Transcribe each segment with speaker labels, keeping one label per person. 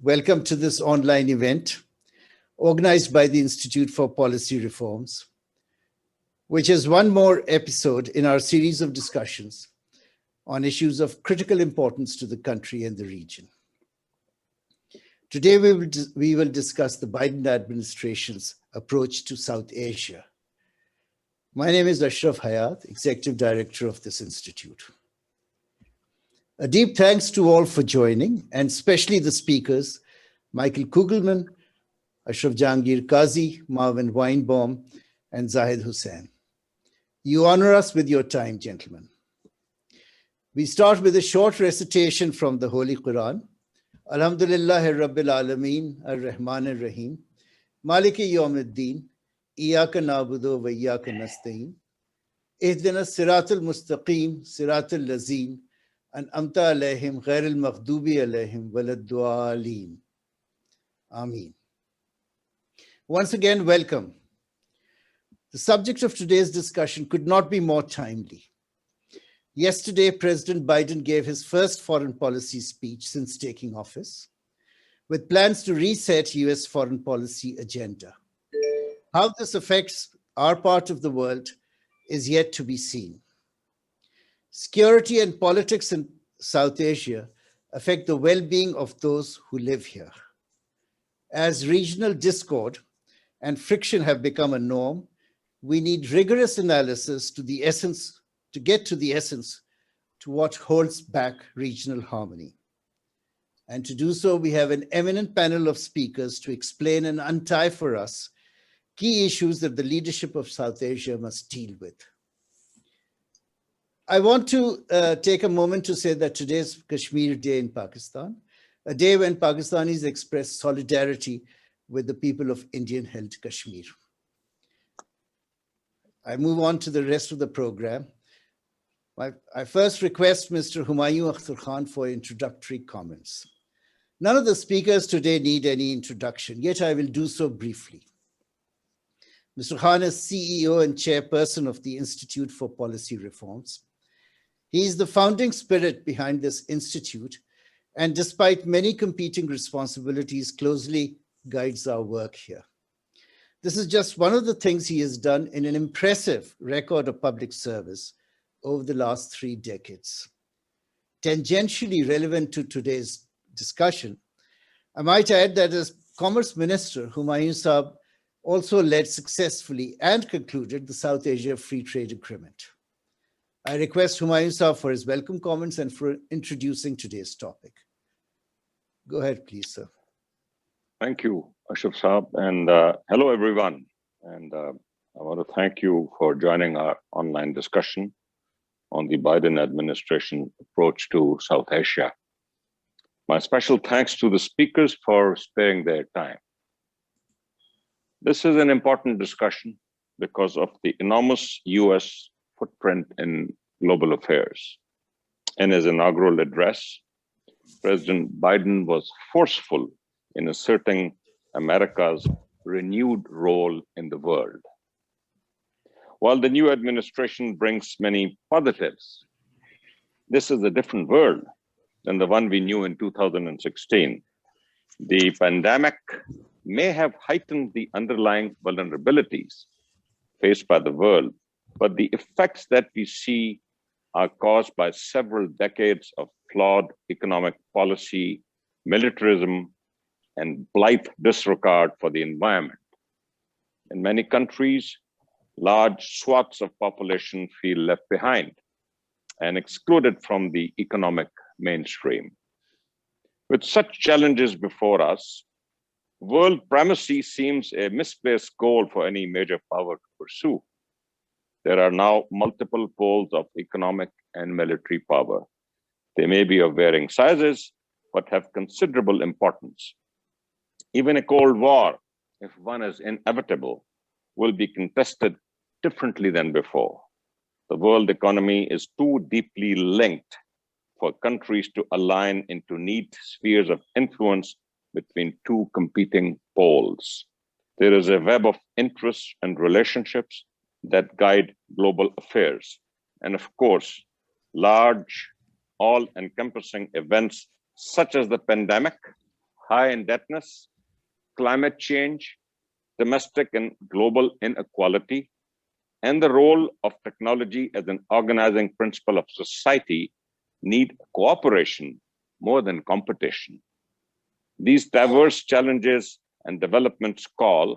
Speaker 1: Welcome to this online event organized by the Institute for Policy Reforms, which is one more episode in our series of discussions on issues of critical importance to the country and the region. Today, we will discuss the Biden administration's approach to South Asia. My name is Ashraf Hayat, Executive Director of this institute. A deep thanks to all for joining, and especially the speakers, Michael Kugelman, Ashraf Qazi, Marvin Weinbaum, and Zahid Hussain. You honor us with your time, gentlemen. We start with a short recitation from the Holy Quran. Alhamdulillahi Rabbil Alameen, Ar-Rahman Ar-Rahim, Maliki Yawmiddin, Iyaka Na'budu wa Iyaka Nasta'in, Ihdina Siratal Mustaqim, Siratal Lazeen, An'amta alayhim ghairil maghdubi alayhim waladdallin. Ameen. Once again, welcome. The subject of today's discussion could not be more timely. Yesterday, President Biden gave his first foreign policy speech since taking office, with plans to reset US foreign policy agenda. How this affects our part of the world is yet to be seen. Security and politics in South Asia affect the well-being of those who live here. As regional discord and friction have become a norm, we need rigorous analysis to get to the essence to what holds back regional harmony. And to do so, we have an eminent panel of speakers to explain and untie for us key issues that the leadership of South Asia must deal with. I want to take a moment to say that today is Kashmir Day in Pakistan, a day when Pakistanis express solidarity with the people of Indian-held Kashmir. I move on to the rest of the program. I first request Mr. Humayun Khan for introductory comments. None of the speakers today need any introduction, yet I will do so briefly. Mr. Khan is CEO and chairperson of the Institute for Policy Reforms. He is the founding spirit behind this institute, and despite many competing responsibilities, closely guides our work here. This is just one of the things he has done in an impressive record of public service over the last 3 decades. Tangentially relevant to today's discussion, I might add that as Commerce Minister, Humayun Saab also led successfully and concluded the South Asia Free Trade Agreement. I request Humayun Saab for his welcome comments and for introducing today's topic. Go ahead, please, sir.
Speaker 2: Thank you, Ashraf Saab, and hello, everyone. And I want to thank you for joining our online discussion on the Biden administration approach to South Asia. My special thanks to the speakers for sparing their time. This is an important discussion because of the enormous US footprint in global affairs. In his inaugural address, President Biden was forceful in asserting America's renewed role in the world. While the new administration brings many positives, this is a different world than the one we knew in 2016. The pandemic may have heightened the underlying vulnerabilities faced by the world, but the effects that we see are caused by several decades of flawed economic policy, militarism, and blithe disregard for the environment. In many countries, large swaths of population feel left behind and excluded from the economic mainstream. With such challenges before us, world primacy seems a misplaced goal for any major power to pursue. There are now multiple poles of economic and military power. They may be of varying sizes, but have considerable importance. Even a Cold War, if one is inevitable, will be contested differently than before. The world economy is too deeply linked for countries to align into neat spheres of influence between two competing poles. There is a web of interests and relationships that guide global affairs. And of course, large, all-encompassing events such as the pandemic high indebtedness, climate change, domestic and global inequality, and the role of technology as an organizing principle of society need cooperation more than competition. These diverse challenges and developments call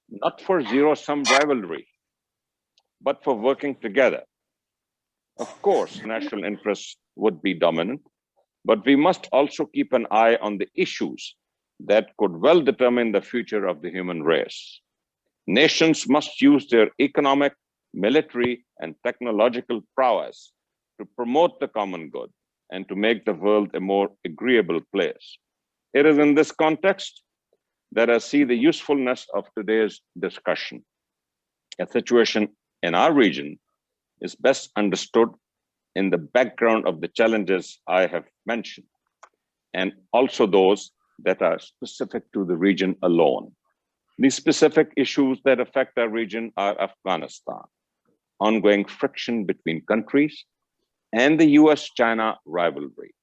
Speaker 2: not for zero-sum rivalry, but for working together. Of course, national interests would be dominant, but we must also keep an eye on the issues that could well determine the future of the human race. Nations must use their economic, military, and technological prowess to promote the common good and to make the world a more agreeable place. It is in this context that I see the usefulness of today's discussion. A situation in our region is best understood in the background of the challenges I have mentioned, and also those that are specific to the region alone. These specific issues that affect our region are Afghanistan, ongoing friction between countries, and the US-China rivalry.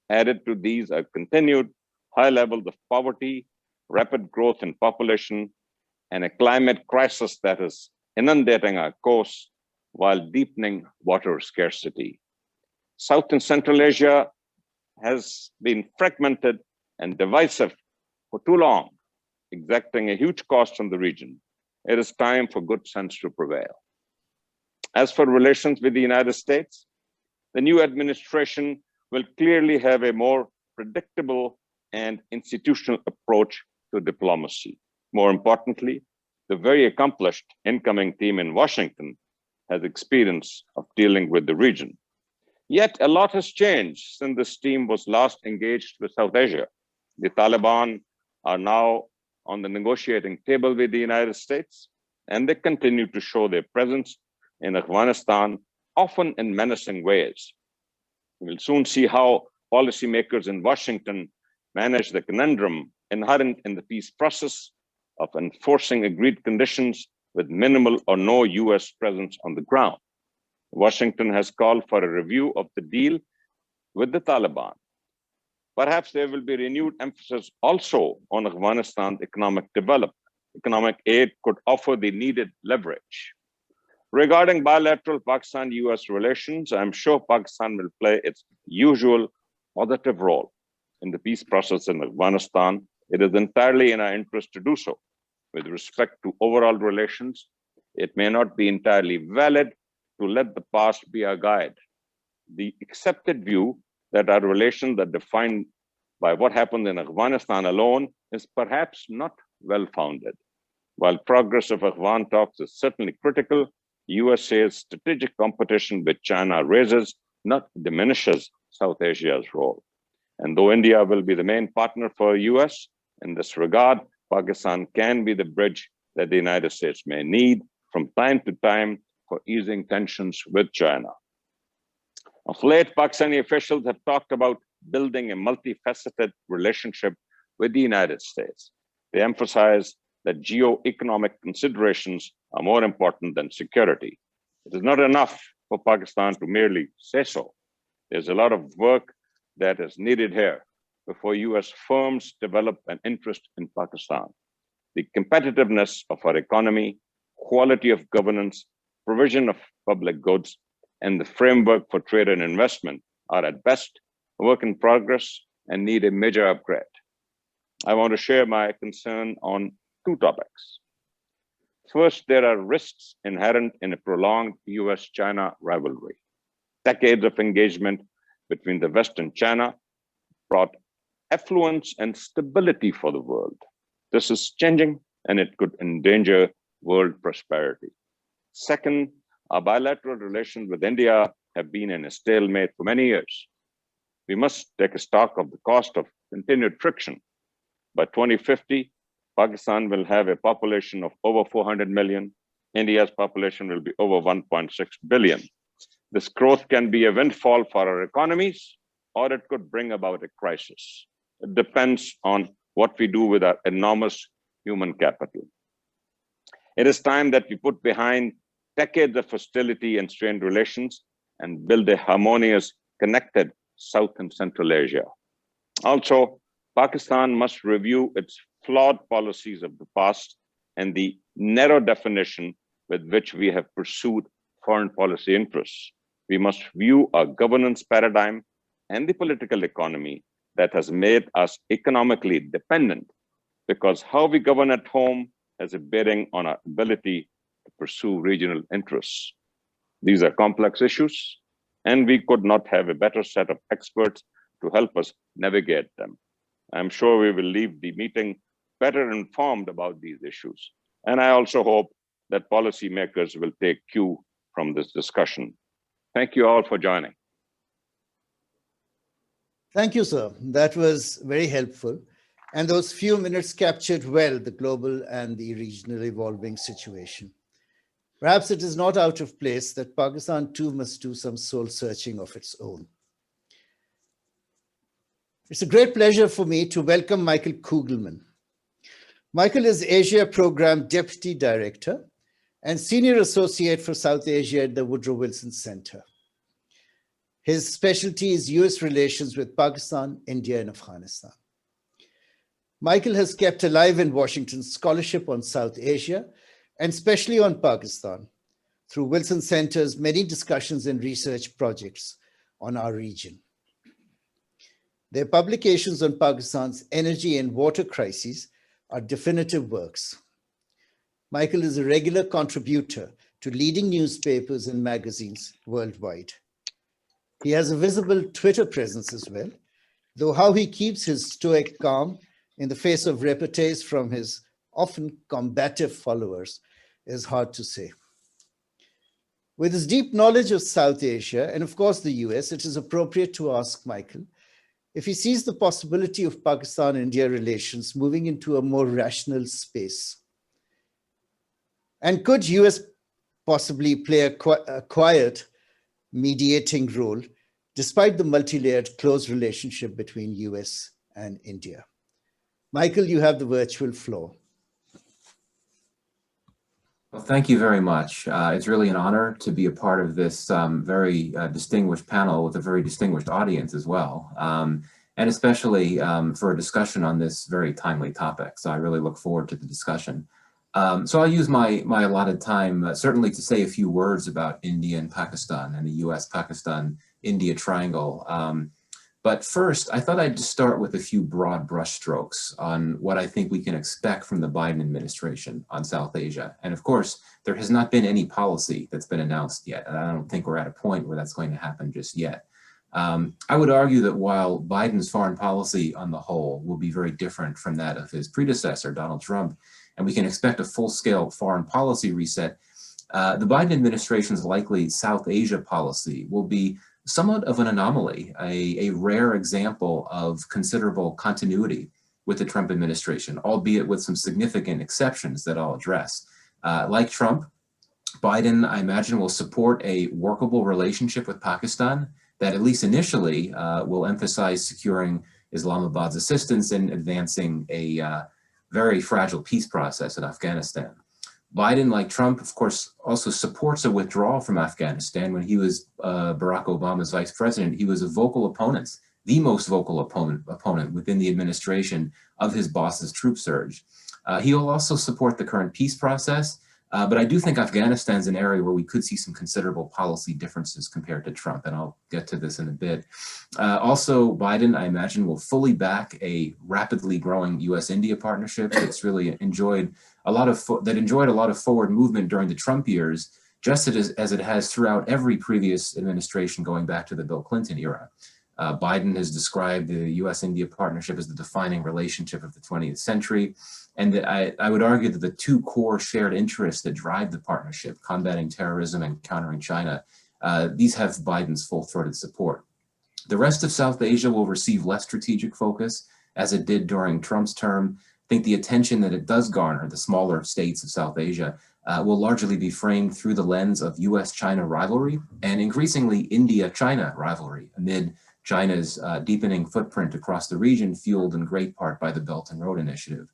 Speaker 2: Added to these are continued high levels of poverty, rapid growth in population, and a climate crisis that is inundating our coasts while deepening water scarcity. South and Central Asia has been fragmented and divisive for too long, exacting a huge cost on the region. It is time for good sense to prevail. As for relations with the United States, the new administration will clearly have a more predictable and institutional approach to diplomacy. More importantly, the very accomplished incoming team in Washington has experience of dealing with the region. Yet a lot has changed since this team was last engaged with South Asia. The Taliban are now on the negotiating table with the United States, and they continue to show their presence in Afghanistan, often in menacing ways. We'll soon see how policymakers in Washington manage the conundrum inherent in the peace process of enforcing agreed conditions with minimal or no US presence on the ground. Washington has called for a review of the deal with the Taliban. Perhaps there will be renewed emphasis also on Afghanistan's economic development. Economic aid could offer the needed leverage. Regarding bilateral Pakistan-US relations, I'm sure Pakistan will play its usual positive role in the peace process in Afghanistan. It is entirely in our interest to do so. With respect to overall relations, it may not be entirely valid to let the past be our guide. The accepted view that our relations are defined by what happened in Afghanistan alone is perhaps not well-founded. While progress of Afghan talks is certainly critical, USA's strategic competition with China raises, not diminishes, South Asia's role. And though India will be the main partner for US in this regard, Pakistan can be the bridge that the United States may need from time to time for easing tensions with China. Of late, Pakistani officials have talked about building a multifaceted relationship with the United States. They emphasize that geo-economic considerations are more important than security. It is not enough for Pakistan to merely say so. There's a lot of work that is needed here before US firms develop an interest in Pakistan. The competitiveness of our economy, quality of governance, provision of public goods, and the framework for trade and investment are at best a work in progress and need a major upgrade. I want to share my concern on two topics. First, there are risks inherent in a prolonged US-China rivalry. Decades of engagement between the West and China brought affluence and stability for the world. This is changing, and it could endanger world prosperity. Second, our bilateral relations with India have been in a stalemate for many years. We must take a stock of the cost of continued friction. By 2050, Pakistan will have a population of over 400 million. India's population will be over 1.6 billion. This growth can be a windfall for our economies, or it could bring about a crisis. It depends on what we do with our enormous human capital. It is time that we put behind decades of hostility and strained relations and build a harmonious, connected South and Central Asia. Also, Pakistan must review its flawed policies of the past and the narrow definition with which we have pursued foreign policy interests. We must view our governance paradigm and the political economy that has made us economically dependent, because how we govern at home has a bearing on our ability to pursue regional interests. These are complex issues, and we could not have a better set of experts to help us navigate them. I'm sure we will leave the meeting better informed about these issues. And I also hope that policymakers will take cue from this discussion. Thank you all for joining.
Speaker 1: Thank you, sir. That was very helpful. And those few minutes captured well the global and the regional evolving situation. Perhaps it is not out of place that Pakistan too must do some soul searching of its own. It's a great pleasure for me to welcome Michael Kugelman. Michael is Asia Program Deputy Director and Senior Associate for South Asia at the Woodrow Wilson Center. His specialty is US relations with Pakistan, India, and Afghanistan. Michael has kept alive in Washington scholarship on South Asia and especially on Pakistan through Wilson Center's many discussions and research projects on our region. Their publications on Pakistan's energy and water crises are definitive works. Michael is a regular contributor to leading newspapers and magazines worldwide. He has a visible Twitter presence as well, though how he keeps his stoic calm in the face of repartees from his often combative followers is hard to say. With his deep knowledge of South Asia and of course the US, it is appropriate to ask Michael if he sees the possibility of Pakistan-India relations moving into a more rational space. And could US possibly play a quiet mediating role despite the multi-layered close relationship between US and India? Michael, you have the virtual floor.
Speaker 3: Well, thank you very much. It's really an honor to be a part of this very distinguished panel with a very distinguished audience as well, and especially for a discussion on this very timely topic. So I really look forward to the discussion. So I'll use my allotted time certainly to say a few words about India and Pakistan and the US-Pakistan-India triangle. But first, I thought I'd just start with a few broad brushstrokes on what I think we can expect from the Biden administration on South Asia. And of course, there has not been any policy that's been announced yet. And I don't think we're at a point where that's going to happen just yet. I would argue that while Biden's foreign policy on the whole will be very different from that of his predecessor, Donald Trump, and we can expect a full-scale foreign policy reset, the Biden administration's likely South Asia policy will be somewhat of an anomaly, a rare example of considerable continuity with the Trump administration, albeit with some significant exceptions that I'll address. Like Trump, Biden, I imagine, will support a workable relationship with Pakistan that at least initially will emphasize securing Islamabad's assistance in advancing a very fragile peace process in Afghanistan. Biden, like Trump, of course, also supports a withdrawal from Afghanistan. When he was Barack Obama's vice president, he was a vocal opponent, the most vocal opponent within the administration of his boss's troop surge. He will also support the current peace process, but I do think Afghanistan is an area where we could see some considerable policy differences compared to Trump, and I'll get to this in a bit. Also, Biden, I imagine, will fully back a rapidly growing US-India partnership that's really enjoyed a lot of forward movement during the Trump years, just as it has throughout every previous administration going back to the Bill Clinton era. Biden has described the US-India partnership as the defining relationship of the 20th century. And I would argue that the two core shared interests that drive the partnership, combating terrorism and countering China, these have Biden's full-throated support. The rest of South Asia will receive less strategic focus, as it did during Trump's term. I think the attention that it does garner, the smaller states of South Asia, will largely be framed through the lens of US-China rivalry and increasingly India-China rivalry amid China's deepening footprint across the region, fueled in great part by the Belt and Road Initiative.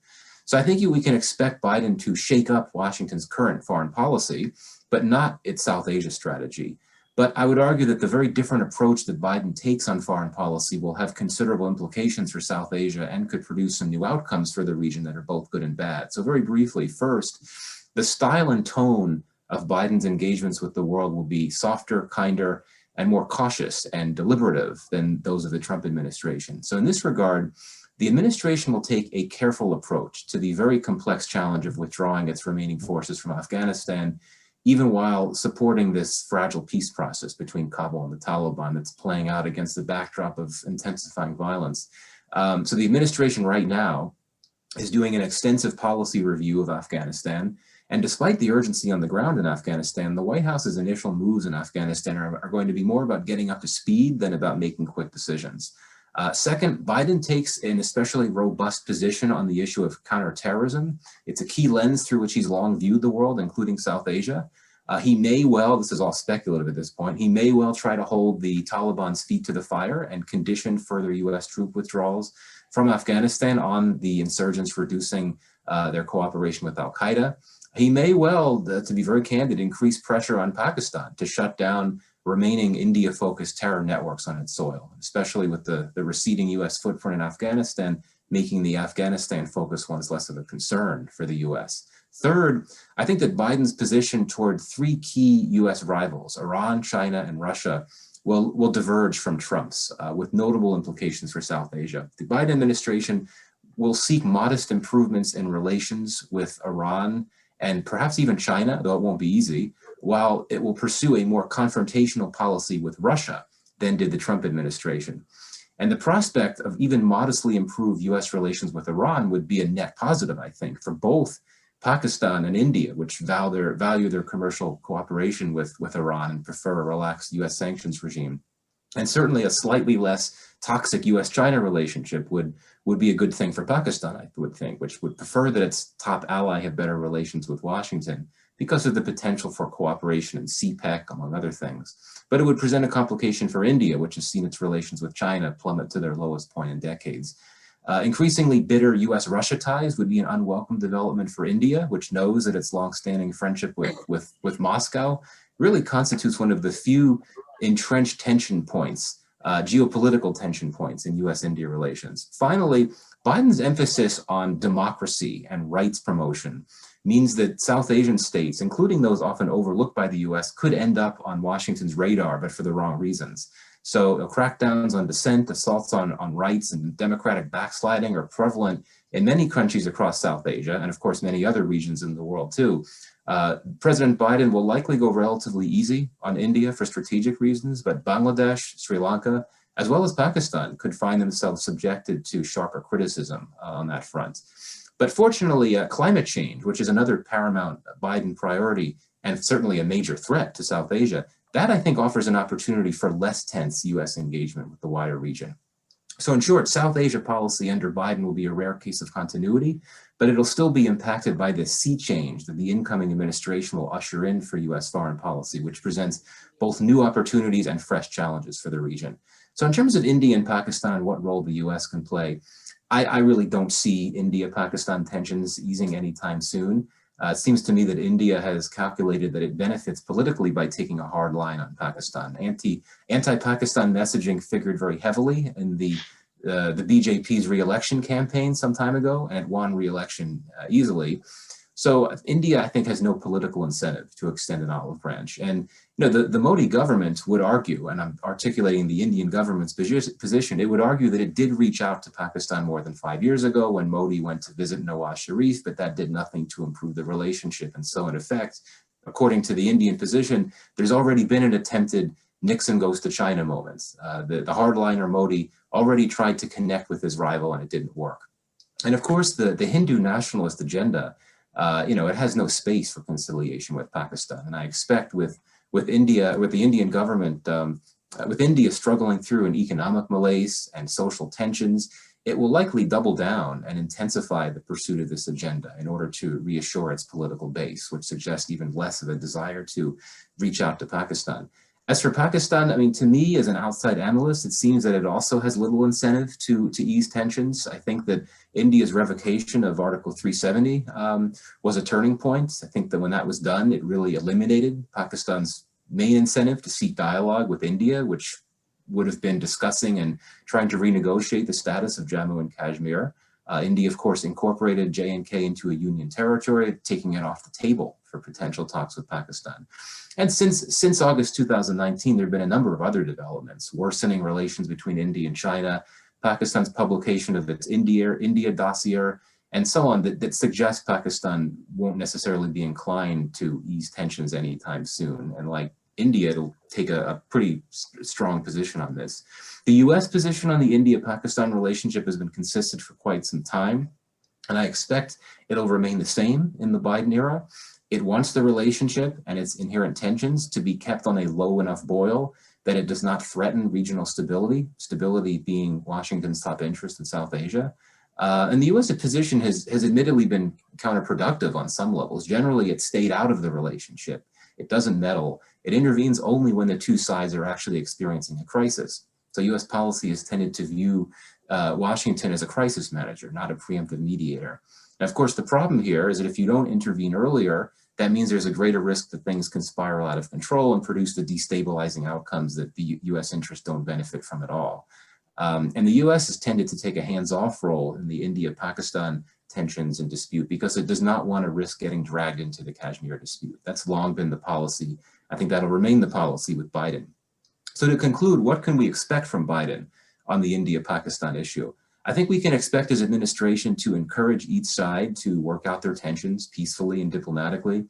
Speaker 3: So I think we can expect Biden to shake up Washington's current foreign policy, but not its South Asia strategy. But I would argue that the very different approach that Biden takes on foreign policy will have considerable implications for South Asia and could produce some new outcomes for the region that are both good and bad. So very briefly, first, the style and tone of Biden's engagements with the world will be softer, kinder, and more cautious and deliberative than those of the Trump administration. So in this regard, the administration will take a careful approach to the very complex challenge of withdrawing its remaining forces from Afghanistan, even while supporting this fragile peace process between Kabul and the Taliban that's playing out against the backdrop of intensifying violence. So the administration right now is doing an extensive policy review of Afghanistan. And despite the urgency on the ground in Afghanistan, the White House's initial moves in Afghanistan are going to be more about getting up to speed than about making quick decisions. Second, Biden takes an especially robust position on the issue of counterterrorism. It's a key lens through which he's long viewed the world, including South Asia. He may well, this is all speculative at this point, he may well try to hold the Taliban's feet to the fire and condition further US troop withdrawals from Afghanistan on the insurgents reducing their cooperation with al-Qaeda. He may well, to be very candid, increase pressure on Pakistan to shut down remaining India-focused terror networks on its soil, especially with the receding US footprint in Afghanistan, making the Afghanistan-focused ones less of a concern for the US. Third, I think that Biden's position toward three key US rivals, Iran, China, and Russia, will diverge from Trump's, with notable implications for South Asia. The Biden administration will seek modest improvements in relations with Iran and perhaps even China, though it won't be easy, while it will pursue a more confrontational policy with Russia than did the Trump administration. And the prospect of even modestly improved US relations with Iran would be a net positive, I think, for both Pakistan and India, which value their commercial cooperation with Iran and prefer a relaxed US sanctions regime. And certainly a slightly less toxic US-China relationship would be a good thing for Pakistan, I would think, which would prefer that its top ally have better relations with Washington because of the potential for cooperation in CPEC, among other things. But it would present a complication for India, which has seen its relations with China plummet to their lowest point in decades. Increasingly bitter US-Russia ties would be an unwelcome development for India, which knows that its longstanding friendship with Moscow really constitutes one of the few entrenched tension points, geopolitical tension points in US-India relations. Finally, Biden's emphasis on democracy and rights promotion means that South Asian states, including those often overlooked by the US, could end up on Washington's radar, but for the wrong reasons. So crackdowns on dissent, assaults on rights, and democratic backsliding are prevalent in many countries across South Asia, and of course many other regions in the world too. President Biden will likely go relatively easy on India for strategic reasons, but Bangladesh, Sri Lanka, as well as Pakistan could find themselves subjected to sharper criticism on that front. But fortunately, climate change, which is another paramount Biden priority and certainly a major threat to South Asia, that I think offers an opportunity for less tense US engagement with the wider region. So in short, South Asia policy under Biden will be a rare case of continuity, but it'll still be impacted by the sea change that the incoming administration will usher in for US foreign policy, which presents both new opportunities and fresh challenges for the region. So in terms of India and Pakistan and what role the US can play, I really don't see India-Pakistan tensions easing anytime soon. It seems to me that India has calculated that it benefits politically by taking a hard line on Pakistan. Anti-Pakistan messaging figured very heavily in the BJP's re-election campaign some time ago, and it won re-election easily. So India, I think, has no political incentive to extend an olive branch. And the Modi government would argue, and I'm articulating the Indian government's position, it would argue that it did reach out to Pakistan more than 5 years ago when Modi went to visit Nawaz Sharif, but that did nothing to improve the relationship. And so in effect, according to the Indian position, there's already been an attempted Nixon goes to China moment. The hardliner Modi already tried to connect with his rival and it didn't work. And of course, the Hindu nationalist agenda, it has no space for conciliation with Pakistan. And I expect with the Indian government, with India struggling through an economic malaise and social tensions, it will likely double down and intensify the pursuit of this agenda in order to reassure its political base, which suggests even less of a desire to reach out to Pakistan. As for Pakistan, I mean, to me, as an outside analyst, it seems that it also has little incentive to ease tensions. I think that India's revocation of Article 370 was a turning point. I think that when that was done, it really eliminated Pakistan's main incentive to seek dialogue with India, which would have been discussing and trying to renegotiate the status of Jammu and Kashmir. India, of course, incorporated J&K into a union territory, taking it off the table for potential talks with Pakistan. And since August 2019, there have been a number of other developments, worsening relations between India and China, Pakistan's publication of its India dossier, and so on, that suggests Pakistan won't necessarily be inclined to ease tensions anytime soon. And like India, it'll take a pretty strong position on this. The US position on the India-Pakistan relationship has been consistent for quite some time, and I expect it'll remain the same in the Biden era. It wants the relationship and its inherent tensions to be kept on a low enough boil that it does not threaten regional stability being Washington's top interest in South Asia. And the US position has admittedly been counterproductive on some levels. Generally, it stayed out of the relationship. It doesn't meddle. It intervenes only when the two sides are actually experiencing a crisis. So US policy has tended to view Washington as a crisis manager, not a preemptive mediator. And of course, the problem here is that if you don't intervene earlier, that means there's a greater risk that things can spiral out of control and produce the destabilizing outcomes that the US interests don't benefit from at all. And the US has tended to take a hands-off role in the India-Pakistan tensions and dispute because it does not want to risk getting dragged into the Kashmir dispute. That's long been the policy. I think that'll remain the policy with Biden. So to conclude, what can we expect from Biden on the India-Pakistan issue? I think we can expect his administration to encourage each side to work out their tensions peacefully and diplomatically.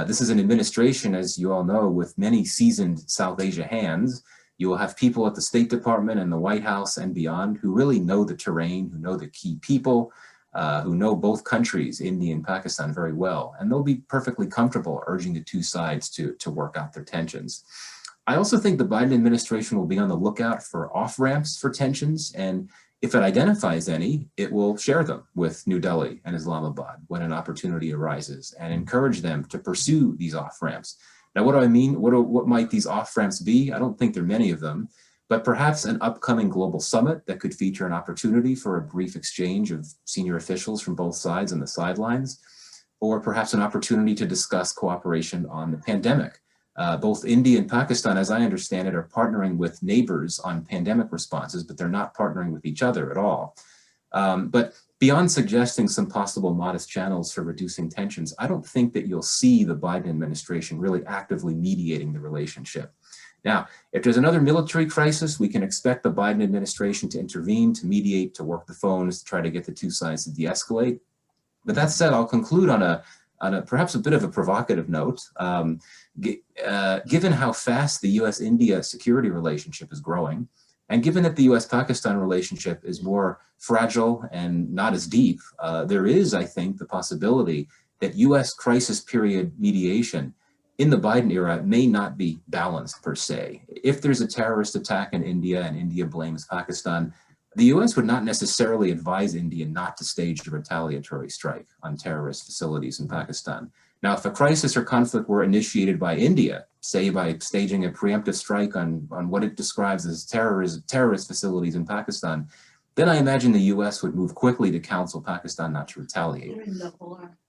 Speaker 3: This is an administration, as you all know, with many seasoned South Asia hands. You will have people at the State Department and the White House and beyond who really know the terrain, who know the key people, who know both countries, India and Pakistan, very well. And they'll be perfectly comfortable urging the two sides to work out their tensions. I also think the Biden administration will be on the lookout for off-ramps for tensions, and if it identifies any, it will share them with New Delhi and Islamabad when an opportunity arises and encourage them to pursue these off-ramps. Now, what do I mean? What might these off-ramps be? I don't think there are many of them, but perhaps an upcoming global summit that could feature an opportunity for a brief exchange of senior officials from both sides on the sidelines, or perhaps an opportunity to discuss cooperation on the pandemic. Both India and Pakistan, as I understand it, are partnering with neighbors on pandemic responses, but they're not partnering with each other at all. But beyond suggesting some possible modest channels for reducing tensions, I don't think that you'll see the Biden administration really actively mediating the relationship. Now, if there's another military crisis, we can expect the Biden administration to intervene, to mediate, to work the phones, to try to get the two sides to de-escalate. But that said, I'll conclude on a perhaps a bit of a provocative note. Given how fast the US-India security relationship is growing, and given that the US-Pakistan relationship is more fragile and not as deep, there is, I think, the possibility that US crisis period mediation in the Biden era may not be balanced per se. If there's a terrorist attack in India and India blames Pakistan, the US would not necessarily advise India not to stage a retaliatory strike on terrorist facilities in Pakistan. Now, if a crisis or conflict were initiated by India, say by staging a preemptive strike on what it describes as terrorist facilities in Pakistan, then I imagine the US would move quickly to counsel Pakistan not to retaliate.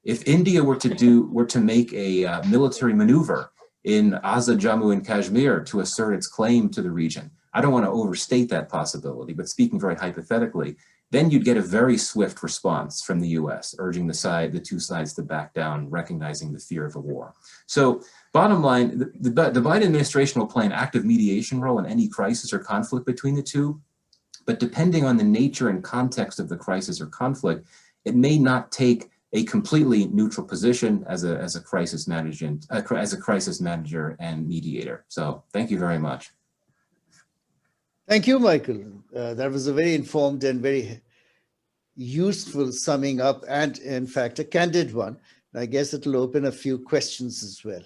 Speaker 3: If India were to make a military maneuver in Azad Jammu and Kashmir to assert its claim to the region, I don't want to overstate that possibility, but speaking very hypothetically, then you'd get a very swift response from the US, urging the two sides to back down, recognizing the fear of a war. So bottom line, the Biden administration will play an active mediation role in any crisis or conflict between the two, but depending on the nature and context of the crisis or conflict, it may not take a completely neutral position as a crisis manager and mediator. So thank you very much.
Speaker 1: Thank you, Michael. That was a very informed and very useful summing up, and in fact, a candid one. I guess it'll open a few questions as well.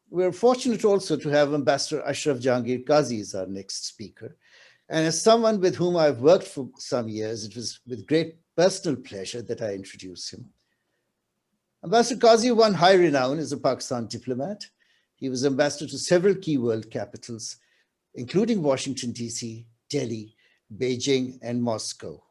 Speaker 1: We're fortunate also to have Ambassador Ashraf Qazi as our next speaker. And as someone with whom I've worked for some years, it was with great personal pleasure that I introduce him. Ambassador Qazi won high renown as a Pakistan diplomat. He was ambassador to several key world capitals, including Washington, DC, Delhi, Beijing, and Moscow.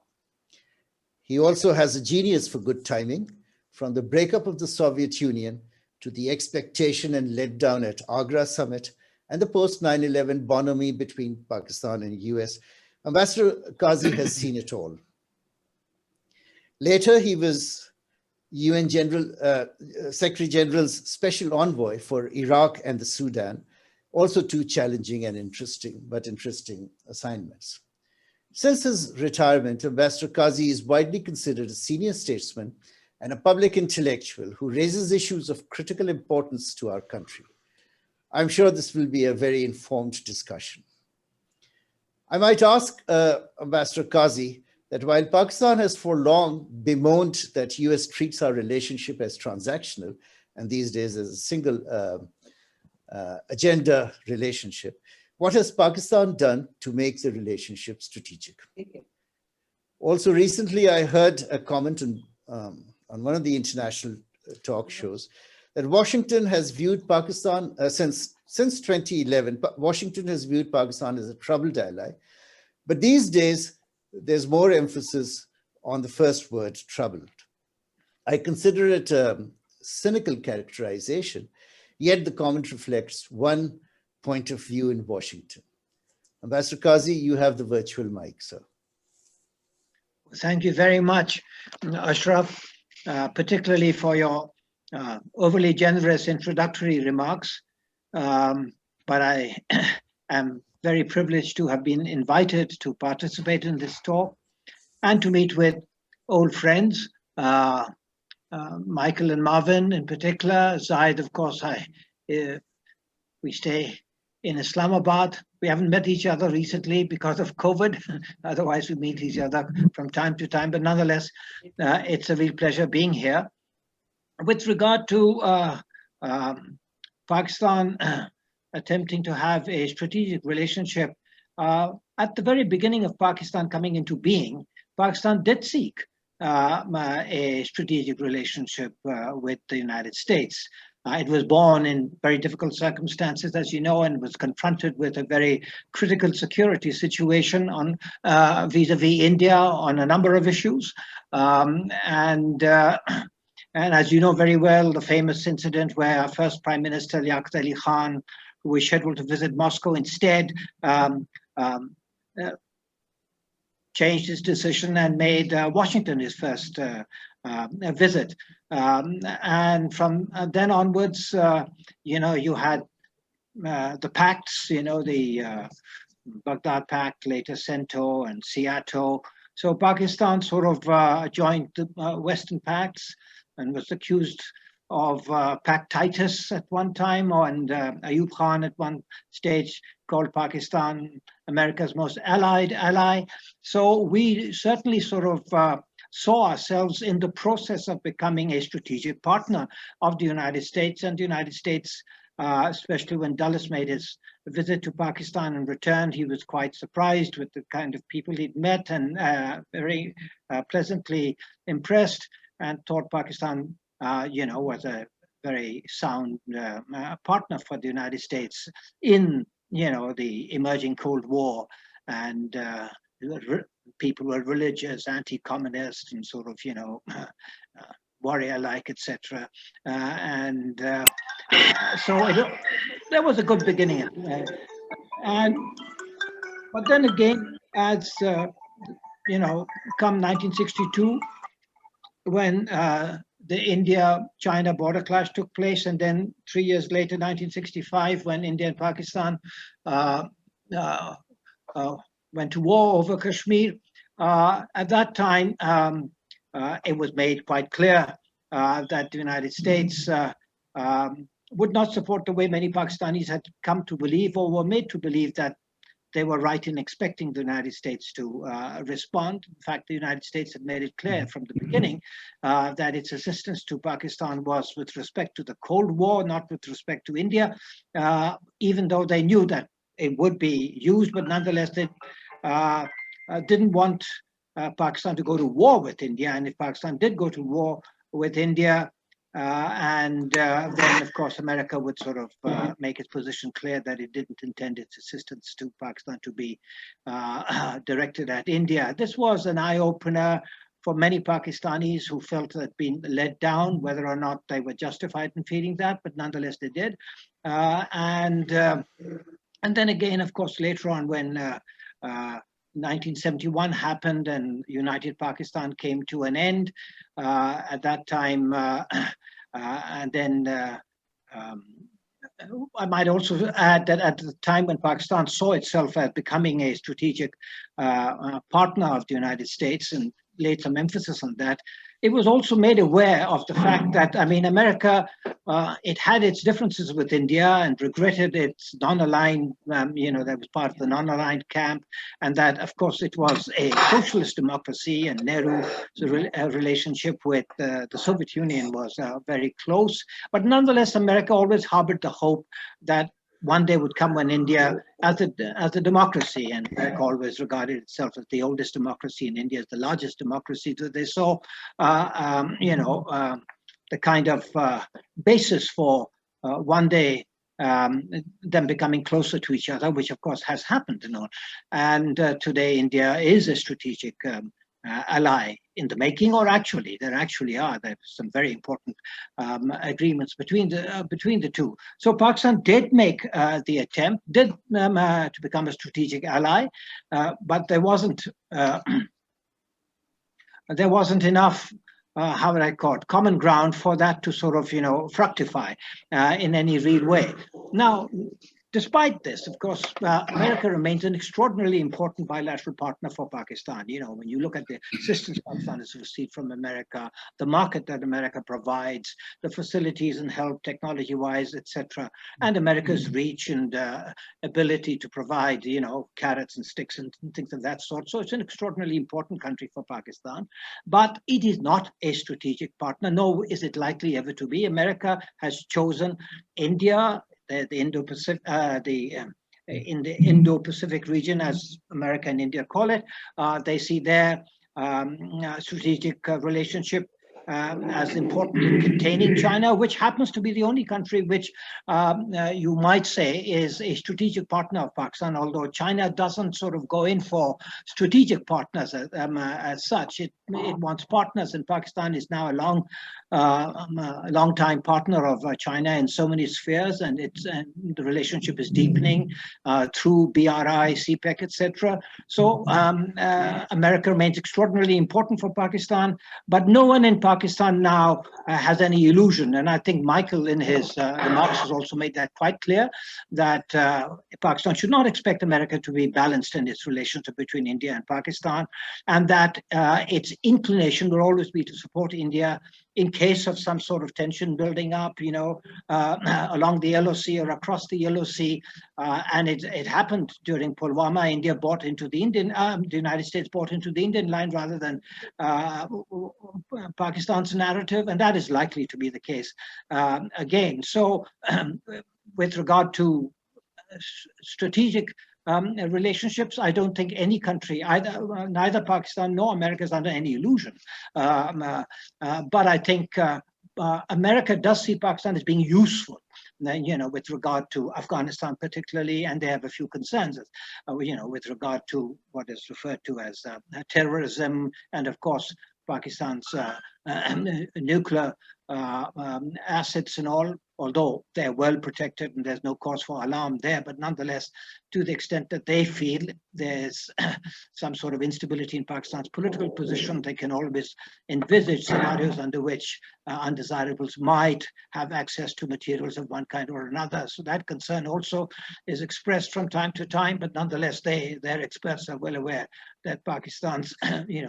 Speaker 1: He also has a genius for good timing. From the breakup of the Soviet Union to the expectation and letdown at Agra summit and the post 9/11 bonhomie between Pakistan and US, Ambassador Qazi has seen it all. Later, he was UN Secretary General's special envoy for Iraq and the Sudan, also two challenging and interesting assignments. Since his retirement, Ambassador Qazi is widely considered a senior statesman and a public intellectual who raises issues of critical importance to our country. I'm sure this will be a very informed discussion. I might ask Ambassador Qazi that while Pakistan has for long bemoaned that US treats our relationship as transactional and these days as a single agenda relationship, what has Pakistan done to make the relationship strategic? Also, recently I heard a comment on one of the international talk shows that Washington has viewed Pakistan, since 2011, Washington has viewed Pakistan as a troubled ally. But these days, there's more emphasis on the first word, troubled. I consider it a cynical characterization, yet the comment reflects one point of view in Washington. Ambassador Qazi, you have the virtual mic, sir.
Speaker 4: Thank you very much, Ashraf, particularly for your overly generous introductory remarks. But I am very privileged to have been invited to participate in this talk and to meet with old friends, Michael and Marvin in particular. Zahid, of course, we stay in Islamabad. We haven't met each other recently because of COVID. Otherwise, we meet each other from time to time. But nonetheless, it's a real pleasure being here. With regard to Pakistan attempting to have a strategic relationship, at the very beginning of Pakistan coming into being, Pakistan did seek a strategic relationship with the United States. It was born in very difficult circumstances, as you know, and was confronted with a very critical security situation on vis-a-vis India on a number of issues. And as you know very well, the famous incident where our first Prime Minister, Liaquat Ali Khan, who was scheduled to visit Moscow, instead changed his decision and made Washington his first visit. And from then onwards, you had the pacts, the Baghdad Pact, later CENTO and SEATO. So Pakistan sort of joined the Western pacts and was accused of Pactitis at one time, and Ayub Khan at one stage called Pakistan America's most allied ally. So we certainly sort of saw ourselves in the process of becoming a strategic partner of the United States. And the United States, especially when Dulles made his visit to Pakistan and returned, he was quite surprised with the kind of people he'd met and very pleasantly impressed, and thought Pakistan was a very sound partner for the United States in, the emerging Cold War. And people were religious, anti-communist, and sort of, warrior-like, etc. So that was a good beginning. But then again, as come 1962, when the India-China border clash took place, and then 3 years later, 1965, when India and Pakistan went to war over Kashmir. At that time, it was made quite clear that the United States would not support the way many Pakistanis had come to believe or were made to believe that they were right in expecting the United States to respond. In fact, the United States had made it clear from the beginning that its assistance to Pakistan was with respect to the Cold War, not with respect to India, even though they knew that it would be used, but nonetheless they didn't want Pakistan to go to war with India. And if Pakistan did go to war with India, then of course America would sort of make its position clear that it didn't intend its assistance to Pakistan to be directed at India. This was an eye-opener for many Pakistanis who felt they'd been let down, whether or not they were justified in feeling that, but nonetheless they did. And then again, of course, later on when 1971 happened and United Pakistan came to an end, at that time, and then I might also add that at the time when Pakistan saw itself as becoming a strategic partner of the United States and laid some emphasis on that, it was also made aware of the fact that, I mean, America, it had its differences with India and regretted its non-aligned, that was part of the non-aligned camp, and that, of course, it was a socialist democracy, and Nehru's relationship with the Soviet Union was very close. But nonetheless, America always harbored the hope that one day would come when India, as a democracy, and America always regarded itself as the oldest democracy, and India as the largest democracy. So they saw, the kind of basis for one day them becoming closer to each other, which of course has happened, And today India is a strategic ally in the making, or actually there actually are. There's some very important agreements between the two. So Pakistan did make the attempt, to become a strategic ally, but there wasn't enough. How would I call it? Common ground for that to sort of, fructify in any real way. Now, despite this, of course, America remains an extraordinarily important bilateral partner for Pakistan. When you look at the assistance Pakistan has received from America, the market that America provides, the facilities and help technology-wise, etc., and America's reach and ability to provide, carrots and sticks and things of that sort. So it's an extraordinarily important country for Pakistan, but it is not a strategic partner, nor is it likely ever to be. America has chosen India, in the Indo-Pacific region, as America and India call it. They see their strategic relationship as important in containing China, which happens to be the only country which you might say is a strategic partner of Pakistan, although China doesn't sort of go in for strategic partners as such. It wants partners, and Pakistan is now a long-time partner of China in so many spheres, and the relationship is deepening through BRI, CPEC, etc. So America remains extraordinarily important for Pakistan, but no one in Pakistan now has any illusion, and I think Michael in his remarks has also made that quite clear, that Pakistan should not expect America to be balanced in its relationship between India and Pakistan, and that its inclination will always be to support India in case of some sort of tension building up, along the Yellow Sea or across the Yellow Sea. And it happened during Pulwama. India bought into the United States bought into the Indian line rather than Pakistan's narrative, and that is likely to be the case again. So with regard to strategic relationships, I don't think any country, neither Pakistan nor America, is under any illusion. But I think America does see Pakistan as being useful, with regard to Afghanistan particularly, and they have a few concerns, with regard to what is referred to as terrorism, and of course Pakistan's nuclear assets and all, although they're well protected and there's no cause for alarm there, but nonetheless, to the extent that they feel there's some sort of instability in Pakistan's political position, they can always envisage scenarios under which undesirables might have access to materials of one kind or another. So that concern also is expressed from time to time, but nonetheless, their experts are well aware that Pakistan's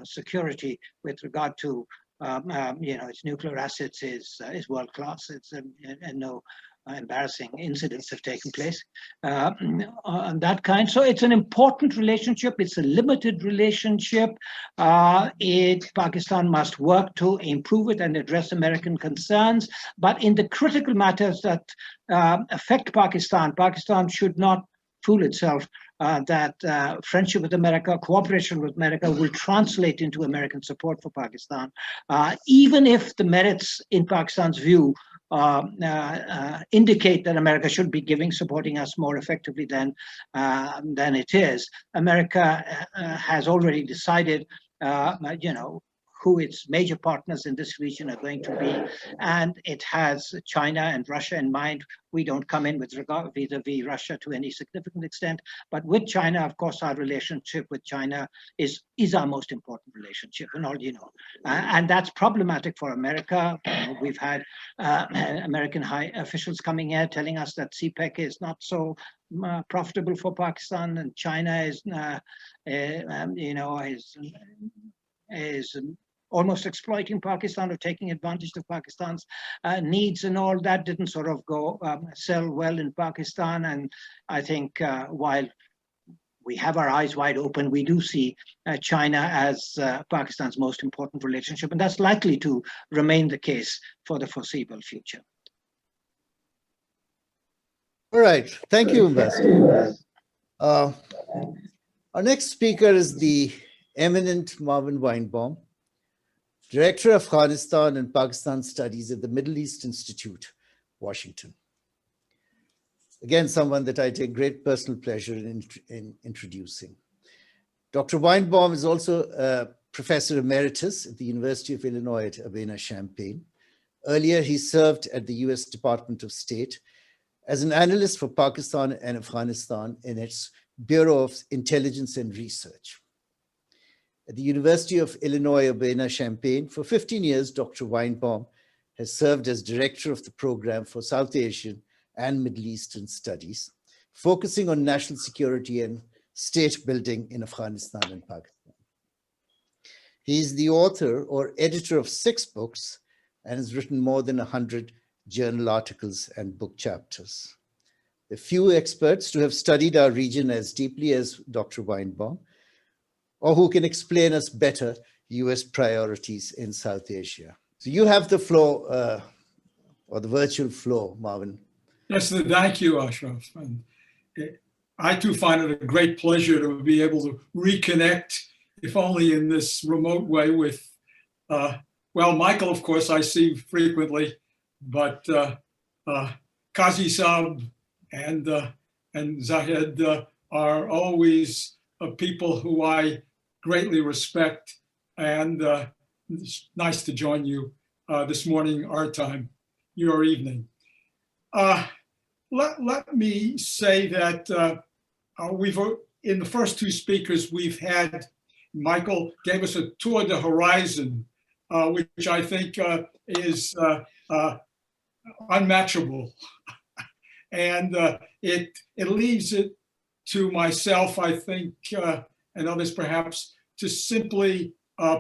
Speaker 4: security with regard to its nuclear assets is world class. It's and no embarrassing incidents have taken place on that kind. So it's an important relationship. It's a limited relationship. Pakistan must work to improve it and address American concerns. But in the critical matters that affect Pakistan, Pakistan should not fool itself that friendship with America, cooperation with America will translate into American support for Pakistan, even if the merits in Pakistan's view indicate that America should be supporting us more effectively than it is. America has already decided, who its major partners in this region are going to be, and it has China and Russia in mind. We don't come in with regard vis-a-vis Russia to any significant extent, but with China, of course, our relationship with China is our most important relationship, and all you know, and that's problematic for America. We've had American high officials coming here telling us that CPEC is not so profitable for Pakistan, and China is, is almost exploiting Pakistan or taking advantage of Pakistan's needs, and all that didn't sort of go sell well in Pakistan. And I think while we have our eyes wide open, we do see China as Pakistan's most important relationship, and that's likely to remain the case for the foreseeable future.
Speaker 1: All right, thank you, Ambassador. Our next speaker is the eminent Marvin Weinbaum, Director of Afghanistan and Pakistan Studies at the Middle East Institute, Washington. Again, someone that I take great personal pleasure in introducing. Dr. Weinbaum is also a Professor Emeritus at the University of Illinois at Urbana-Champaign. Earlier, he served at the US Department of State as an analyst for Pakistan and Afghanistan in its Bureau of Intelligence and Research. At the University of Illinois Urbana-Champaign, for 15 years, Dr. Weinbaum has served as director of the program for South Asian and Middle Eastern Studies, focusing on national security and state building in Afghanistan and Pakistan. He is the author or editor of 6 books and has written more than 100 journal articles and book chapters. The few experts to have studied our region as deeply as Dr. Weinbaum, or who can explain us better US priorities in South Asia. So you have the floor, or the virtual floor, Marvin.
Speaker 5: Yes, thank you, Ashraf. And I too find it a great pleasure to be able to reconnect, if only in this remote way, with, well, Michael, of course, I see frequently, but Qazi Saab and Zahid are always people who I greatly respect, and it's nice to join you this morning, our time, your evening. Let me say that in the first 2 speakers we've had, Michael gave us a tour de horizon, which I think is unmatchable. And it leaves it to myself, I think, and others perhaps, to simply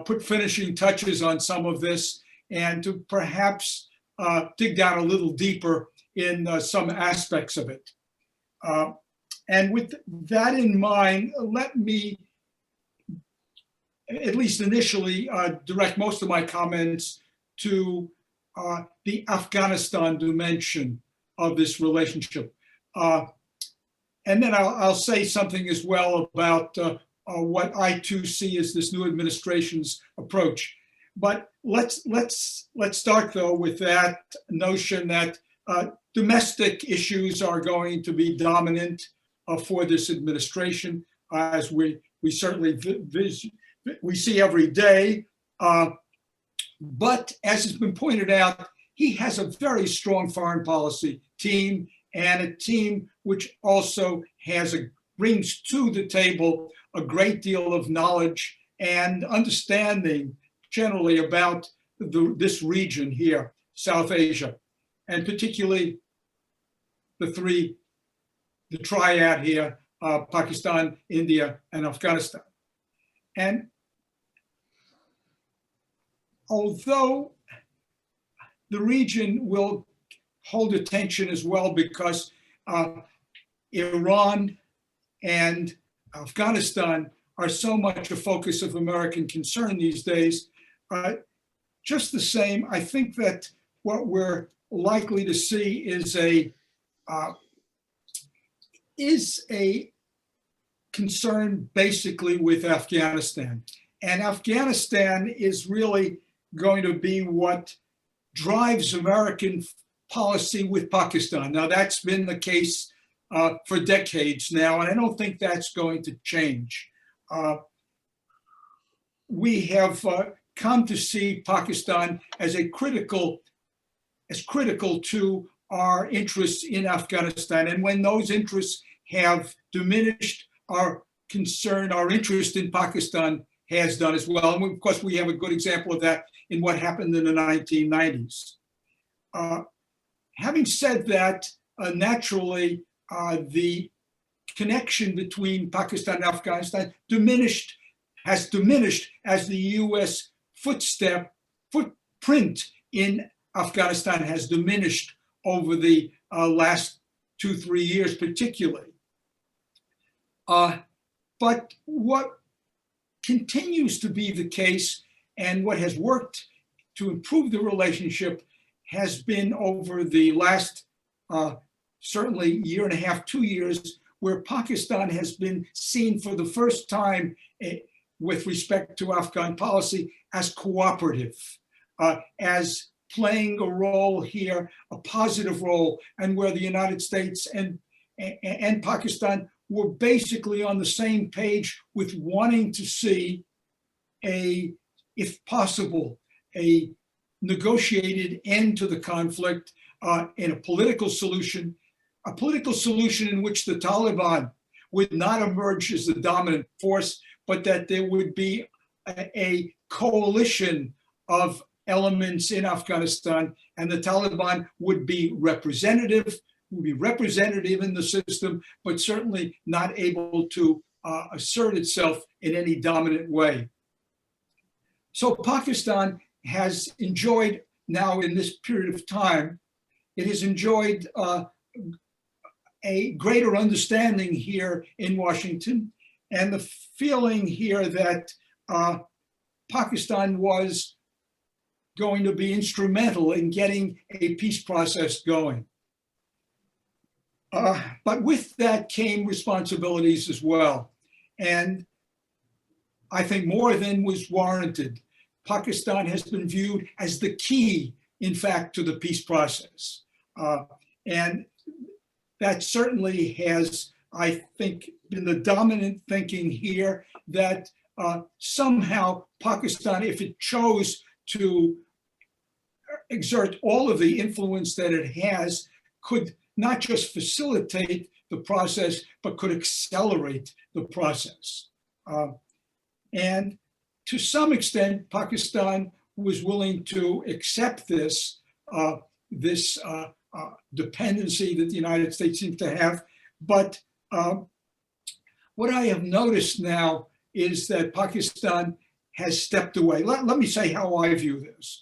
Speaker 5: put finishing touches on some of this and to perhaps dig down a little deeper in some aspects of it. And with that in mind, let me, at least initially, direct most of my comments to the Afghanistan dimension of this relationship. And then I'll say something as well about what I too see as this new administration's approach. But let's start though with that notion that domestic issues are going to be dominant for this administration, as we certainly we see every day. But as has been pointed out, he has a very strong foreign policy team, and a team which also brings to the table a great deal of knowledge and understanding generally about this region here, South Asia, and particularly the triad here, Pakistan, India, and Afghanistan. And although the region will hold attention as well because Iran and Afghanistan are so much a focus of American concern these days, just the same, I think that what we're likely to see is a concern basically with Afghanistan. And Afghanistan is really going to be what drives American policy with Pakistan. Now, that's been the case for decades now, and I don't think that's going to change. We have come to see Pakistan as critical to our interests in Afghanistan. And when those interests have diminished, our interest in Pakistan has done as well. And of course, we have a good example of that in what happened in the 1990s. Having said that, naturally, the connection between Pakistan and Afghanistan has diminished as the U.S. footprint in Afghanistan has diminished over the last 2-3 years, particularly. But what continues to be the case, and what has worked to improve the relationship, has been over the last certainly year and a half, 2 years, where Pakistan has been seen for the first time with respect to Afghan policy as cooperative, as playing a role here, a positive role, and where the United States and Pakistan were basically on the same page with wanting to see if possible, a negotiated end to the conflict in a political solution in which the Taliban would not emerge as the dominant force, but that there would be a coalition of elements in Afghanistan, and the Taliban would be representative in the system, but certainly not able to assert itself in any dominant way. So Pakistan has enjoyed now in this period of time, it has enjoyed a greater understanding here in Washington, and the feeling here that Pakistan was going to be instrumental in getting a peace process going. But with that came responsibilities as well. And I think more than was warranted. Pakistan has been viewed as the key, in fact, to the peace process. And that certainly has, I think, been the dominant thinking here, that somehow Pakistan, if it chose to exert all of the influence that it has, could not just facilitate the process, but could accelerate the process. And to some extent, Pakistan was willing to accept this dependency that the United States seems to have. But what I have noticed now is that Pakistan has stepped away. Let me say how I view this.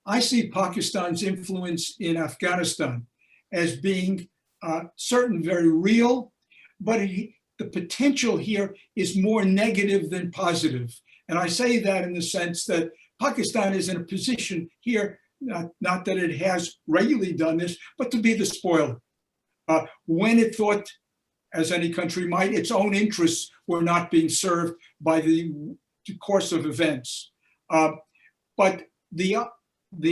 Speaker 5: I see Pakistan's influence in Afghanistan as being certain very real, but the potential here is more negative than positive. And I say that in the sense that Pakistan is in a position here, not that it has regularly done this, but to be the spoiler. When it thought, as any country might, its own interests were not being served by the course of events. But the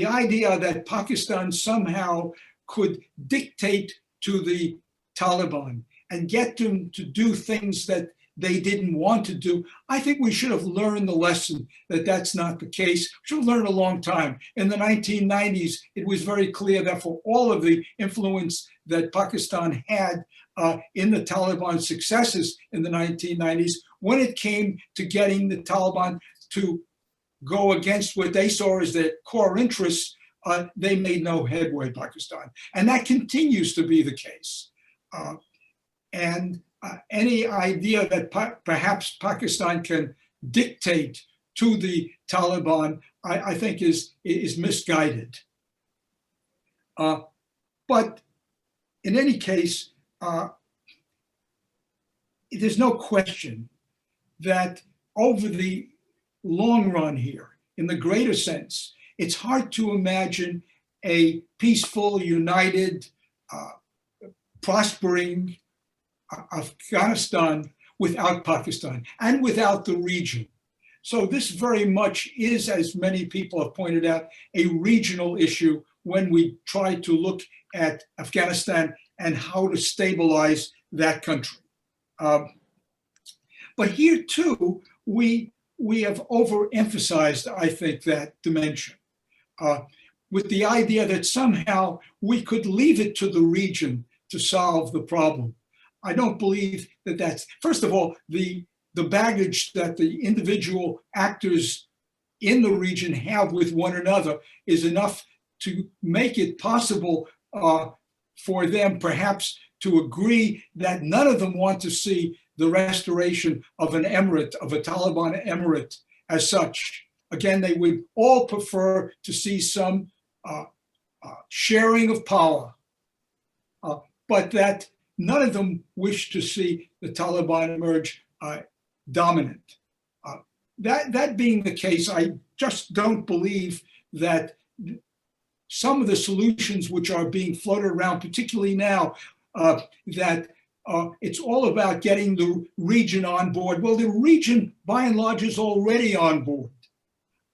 Speaker 5: idea that Pakistan somehow could dictate to the Taliban and get them to do things that they didn't want to do, I think we should have learned the lesson that that's not the case. We should have learned a long time. In the 1990s, it was very clear that for all of the influence that Pakistan had in the Taliban's successes in the 1990s, when it came to getting the Taliban to go against what they saw as their core interests, they made no headway, Pakistan. And that continues to be the case. Any idea that perhaps Pakistan can dictate to the Taliban, I think is misguided. But in any case, there's no question that over the long run here, in the greater sense, it's hard to imagine a peaceful, united, prospering Afghanistan without Pakistan and without the region. So this very much is, as many people have pointed out, a regional issue when we try to look at Afghanistan and how to stabilize that country. But here too, we we have overemphasized, I think, that dimension with the idea that somehow we could leave it to the region to solve the problem. I don't believe that that's, first of all, the baggage that the individual actors in the region have with one another is enough to make it possible for them perhaps to agree that none of them want to see the restoration of an emirate, of a Taliban emirate as such. Again, they would all prefer to see some sharing of power, but that none of them wish to see the Taliban emerge dominant. That being the case, I just don't believe that some of the solutions which are being floated around, particularly now, that it's all about getting the region on board. Well, the region, by and large, is already on board.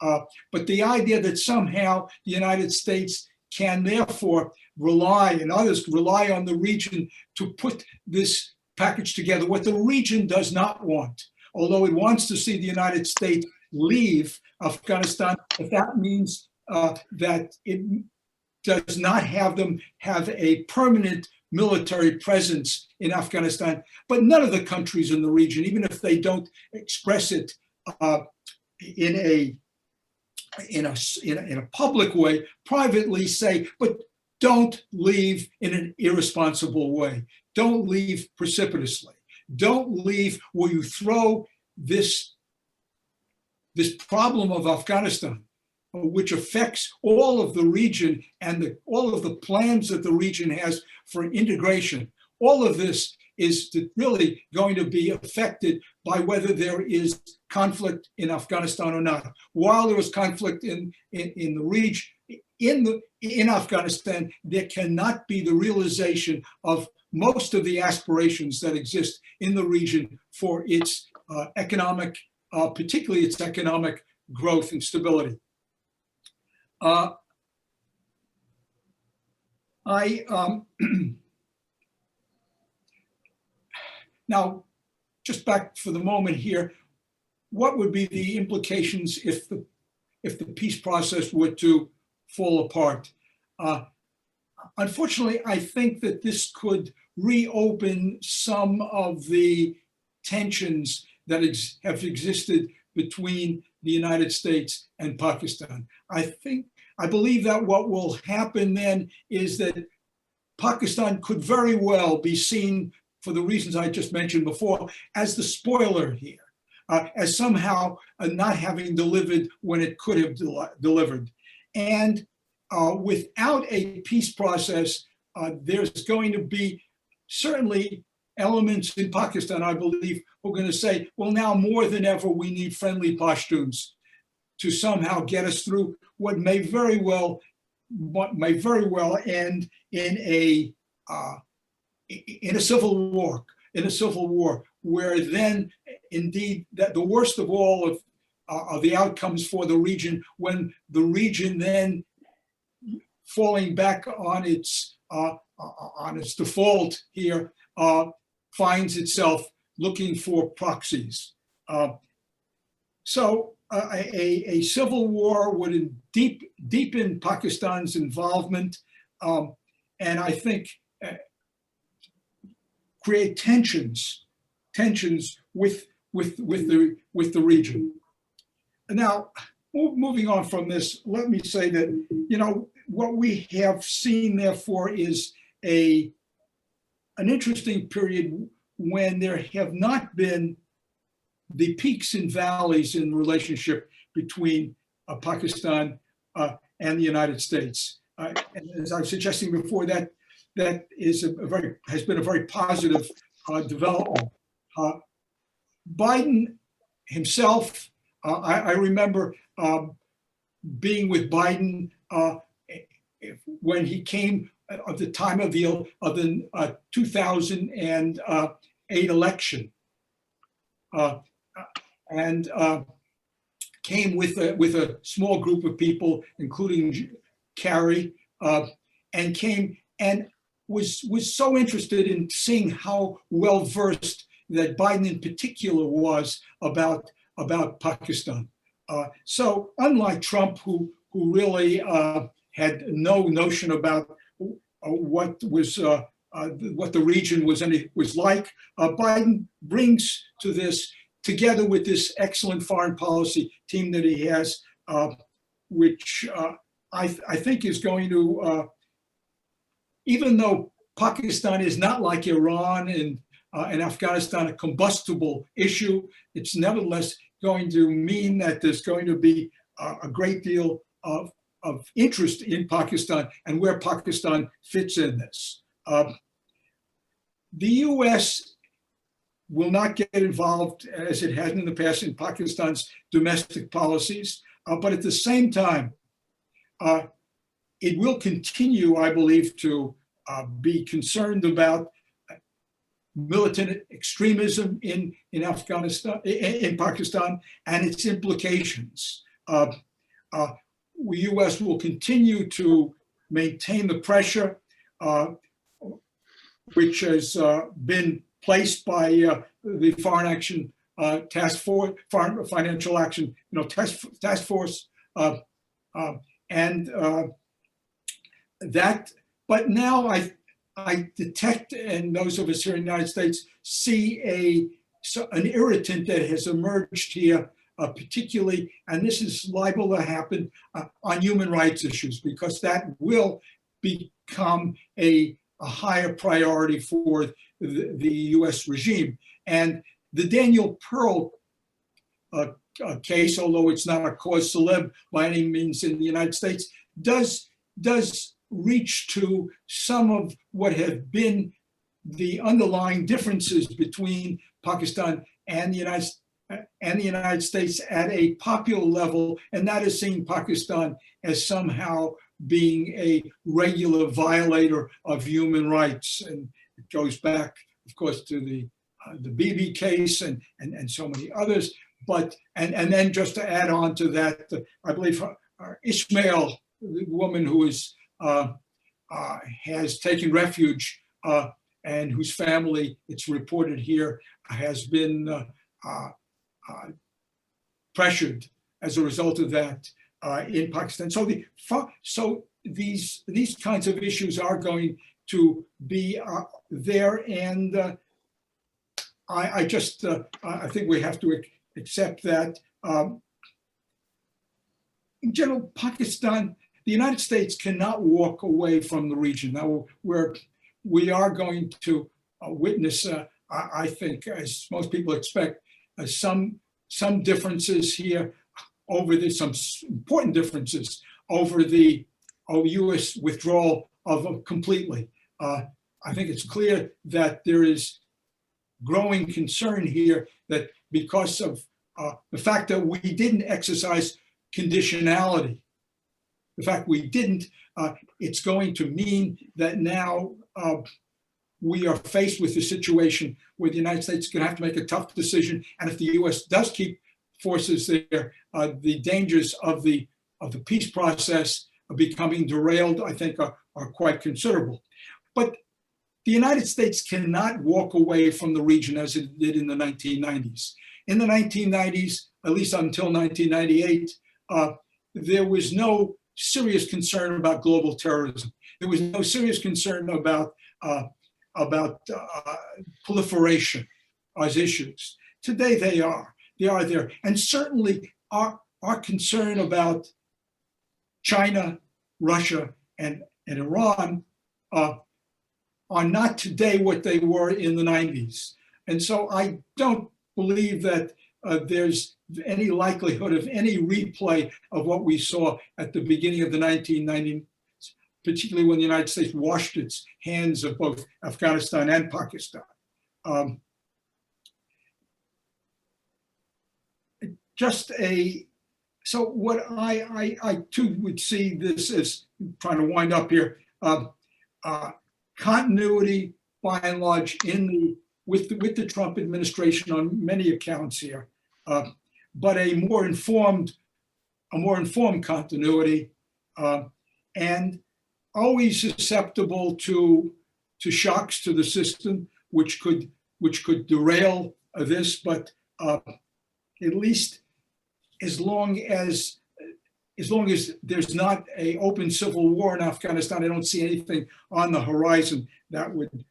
Speaker 5: But the idea that somehow the United States can therefore rely, and others rely on the region to put this package together, what the region does not want, although it wants to see the United States leave Afghanistan, if that means that it does not have them have a permanent military presence in Afghanistan. But none of the countries in the region, even if they don't express it in a public way, privately say, but don't leave in an irresponsible way. Don't leave precipitously. Don't leave where you throw this problem of Afghanistan, which affects all of the region and all of the plans that the region has for integration. All of this is really going to be affected by whether there is conflict in Afghanistan or not. While there was conflict in the region, in Afghanistan, there cannot be the realization of most of the aspirations that exist in the region for its economic, particularly its economic growth and stability. Now, just back for the moment here, what would be the implications if the peace process were to fall apart? Unfortunately, I think that this could reopen some of the tensions that have existed between the United States and Pakistan. I believe that what will happen then is that Pakistan could very well be seen, for the reasons I just mentioned before, as the spoiler here, as somehow not having delivered when it could have delivered. And without a peace process, there's going to be certainly elements in Pakistan, I believe, who are going to say, well, now more than ever, we need friendly Pashtuns to somehow get us through what may very well end in a civil war, where then indeed that the worst of all of the outcomes for the region, when the region then falling back on its default here finds itself looking for proxies. So a civil war would deepen Pakistan's involvement, and I think create tensions with the region. Now, moving on from this, let me say that what we have seen, therefore, is an interesting period when there have not been the peaks and valleys in the relationship between Pakistan and the United States. And as I was suggesting before, that has been a very positive development. Biden himself, I remember being with Biden when he came at the time of the 2008 election, and came with a small group of people, including Kerry, and came and was so interested in seeing how well versed that Biden in particular was about about Pakistan. So unlike Trump, who really had no notion about what the region was like, Biden brings to this, together with this excellent foreign policy team that he has, which I think is going to, even though Pakistan is not like Iran and Afghanistan, a combustible issue, it's nevertheless going to mean that there's going to be a great deal of interest in Pakistan and where Pakistan fits in this. The US will not get involved, as it has in the past, in Pakistan's domestic policies, but at the same time, it will continue, I believe, to be concerned about militant extremism in Afghanistan, in Pakistan, and its implications. The U.S. will continue to maintain the pressure, which has been placed by the Foreign Action Task Force, Foreign Financial Action, Task Force, and that. But now I detect, and those of us here in the United States see an irritant that has emerged here, particularly, and this is liable to happen on human rights issues, because that will become a higher priority for the U.S. regime. And the Daniel Pearl case, although it's not a cause célèbre by any means in the United States, does reach to some of what have been the underlying differences between Pakistan and the United States at a popular level, and that is seeing Pakistan as somehow being a regular violator of human rights. And it goes back, of course, to the Bibi case and so many others. But and then just to add on to that, I believe Ismail, the woman who is has taken refuge and whose family, it's reported here, has been pressured as a result of that in Pakistan. So these kinds of issues are going to be there, and I think we have to accept that. In general, Pakistan, the United States cannot walk away from the region. Now, we are going to witness, I think, as most people expect, some differences here over some important differences over the U.S. withdrawal of completely. I think it's clear that there is growing concern here that because of the fact that we didn't exercise conditionality, the fact we didn't, it's going to mean that now we are faced with a situation where the United States is going to have to make a tough decision. And if the U.S. does keep forces there, the dangers of the peace process becoming derailed, I think, are quite considerable. But the United States cannot walk away from the region as it did in the 1990s. In the 1990s, at least until 1998, there was no serious concern about global terrorism. There was no serious concern about proliferation as issues. Today they are there. And certainly our concern about China, Russia, and Iran are not today what they were in the 90s. And so I don't believe that there's any likelihood of any replay of what we saw at the beginning of the 1990s, particularly when the United States washed its hands of both Afghanistan and Pakistan. So what I too would see this as, trying to wind up here, continuity by and large with the Trump administration on many accounts here, but a more informed continuity, and always susceptible to shocks to the system, which could derail this, but at least as long as there's not an open civil war in Afghanistan, I don't see anything on the horizon that would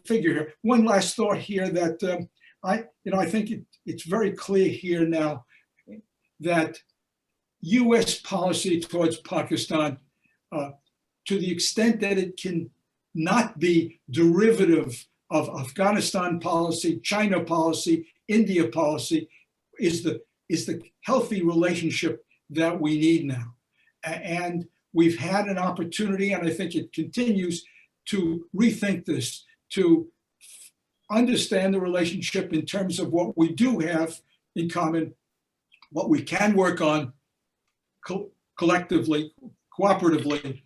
Speaker 5: figure here. One last thought here that I think it's very clear here now that U.S. policy towards Pakistan, to the extent that it can not be derivative of Afghanistan policy, China policy, India policy, is the healthy relationship that we need now. And we've had an opportunity, and I think it continues, to rethink this, to understand the relationship in terms of what we do have in common, what we can work on collectively, cooperatively,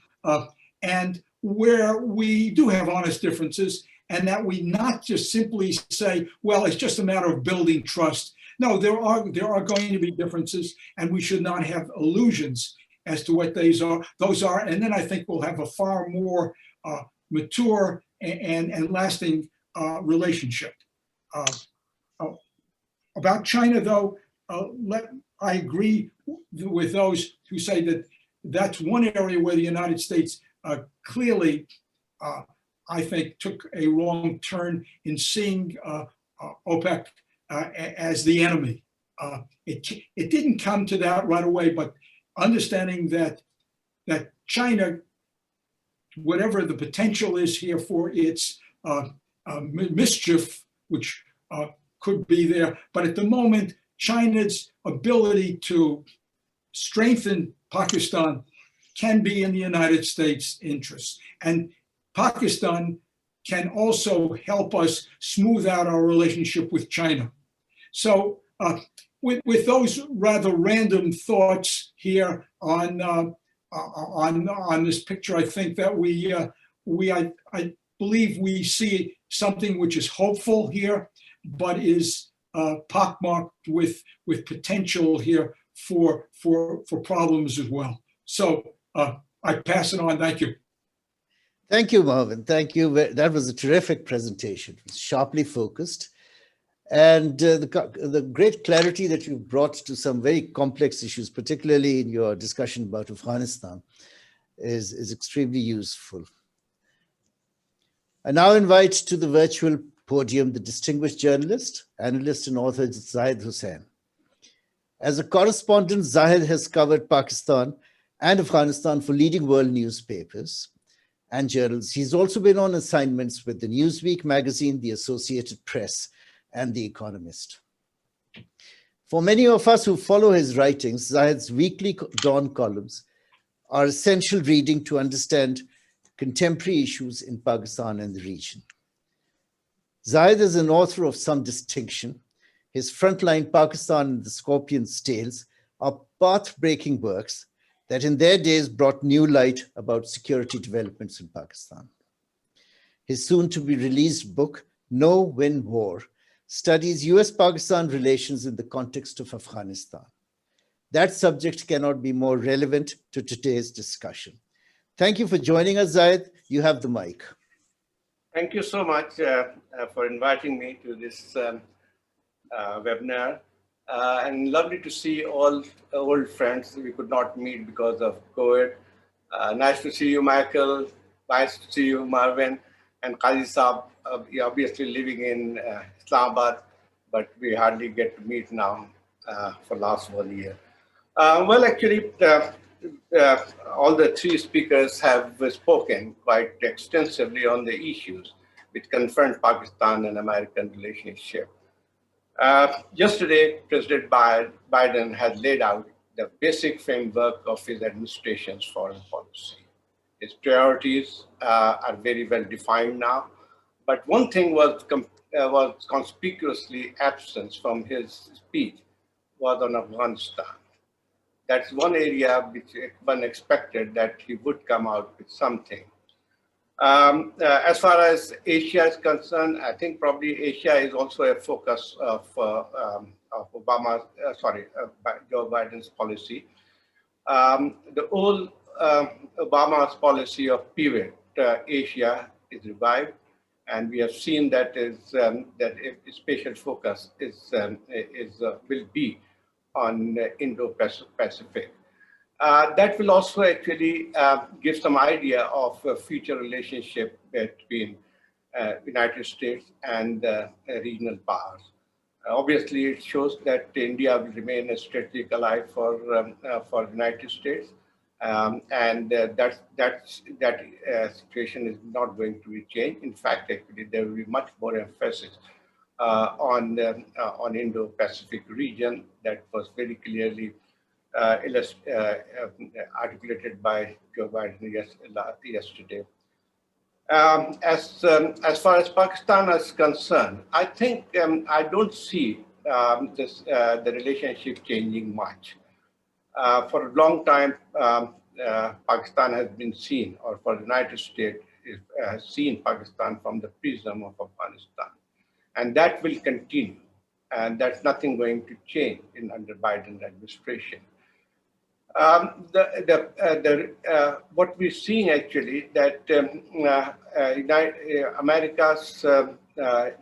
Speaker 5: and where we do have honest differences, and that we not just simply say, well, it's just a matter of building trust. No, there are going to be differences, and we should not have illusions as to what those are. And then I think we'll have a far more mature and lasting relationship. About China, though, I agree with those who say that that's one area where the United States clearly, I think, took a wrong turn in seeing OPEC as the enemy. It didn't come to that right away, but understanding that China, whatever the potential is here for its mischief, which could be there, but at the moment, China's ability to strengthen Pakistan can be in the United States' interests. And Pakistan can also help us smooth out our relationship with China. So with those rather random thoughts here on this picture, I think that I believe we see something which is hopeful here, but is pockmarked with potential here for problems as well. So I pass it on. Thank you.
Speaker 1: Thank you, Marvin. Thank you. That was a terrific presentation. It was sharply focused. And the great clarity that you brought to some very complex issues, particularly in your discussion about Afghanistan, is extremely useful. I now invite to the virtual podium the distinguished journalist, analyst, and author Zahid Hussain. As a correspondent, Zahid has covered Pakistan and Afghanistan for leading world newspapers and journals. He's also been on assignments with the Newsweek magazine, the Associated Press, and The Economist. For many of us who follow his writings, Zahid's weekly dawn columns are essential reading to understand contemporary issues in Pakistan and the region. Zahid is an author of some distinction. His Frontline Pakistan and the Scorpion's Tales are path-breaking works that in their days brought new light about security developments in Pakistan. His soon-to-be-released book, No Win War, studies US-Pakistan relations in the context of Afghanistan. That subject cannot be more relevant to today's discussion. Thank you for joining us, Zahid. You have the mic.
Speaker 6: Thank you so much for inviting me to this webinar. And lovely to see all old friends we could not meet because of COVID. Nice to see you, Michael. Nice to see you, Marvin. And Qazi Saab, you're obviously living in Islamabad, but we hardly get to meet now for last 1 year. Well, actually, all the three speakers have spoken quite extensively on the issues which confront Pakistan and American relationship. Yesterday, President Biden had laid out the basic framework of his administration's foreign policy. His priorities are very well defined now, but one thing was conspicuously absent from his speech was on Afghanistan. That's one area which one expected that he would come out with something. As far as Asia is concerned, I think probably Asia is also a focus of Joe Biden's policy. The whole Obama's policy of pivot Asia is revived, And we have seen that that a special focus will be on Indo-Pacific. That will also actually give some idea of a future relationship between United States and regional powers. Obviously, it shows that India will remain a strategic ally for United States, and that situation is not going to be changed. In fact, actually, there will be much more emphasis on Indo-Pacific region that was very clearly articulated by Joe Biden yesterday. As far as Pakistan is concerned, I think I don't see the relationship changing much. For a long time, Pakistan has been seen, or for the United States, has seen Pakistan from the prism of Afghanistan. And that will continue. And that's nothing going to change under Biden administration. What we're seeing actually that America's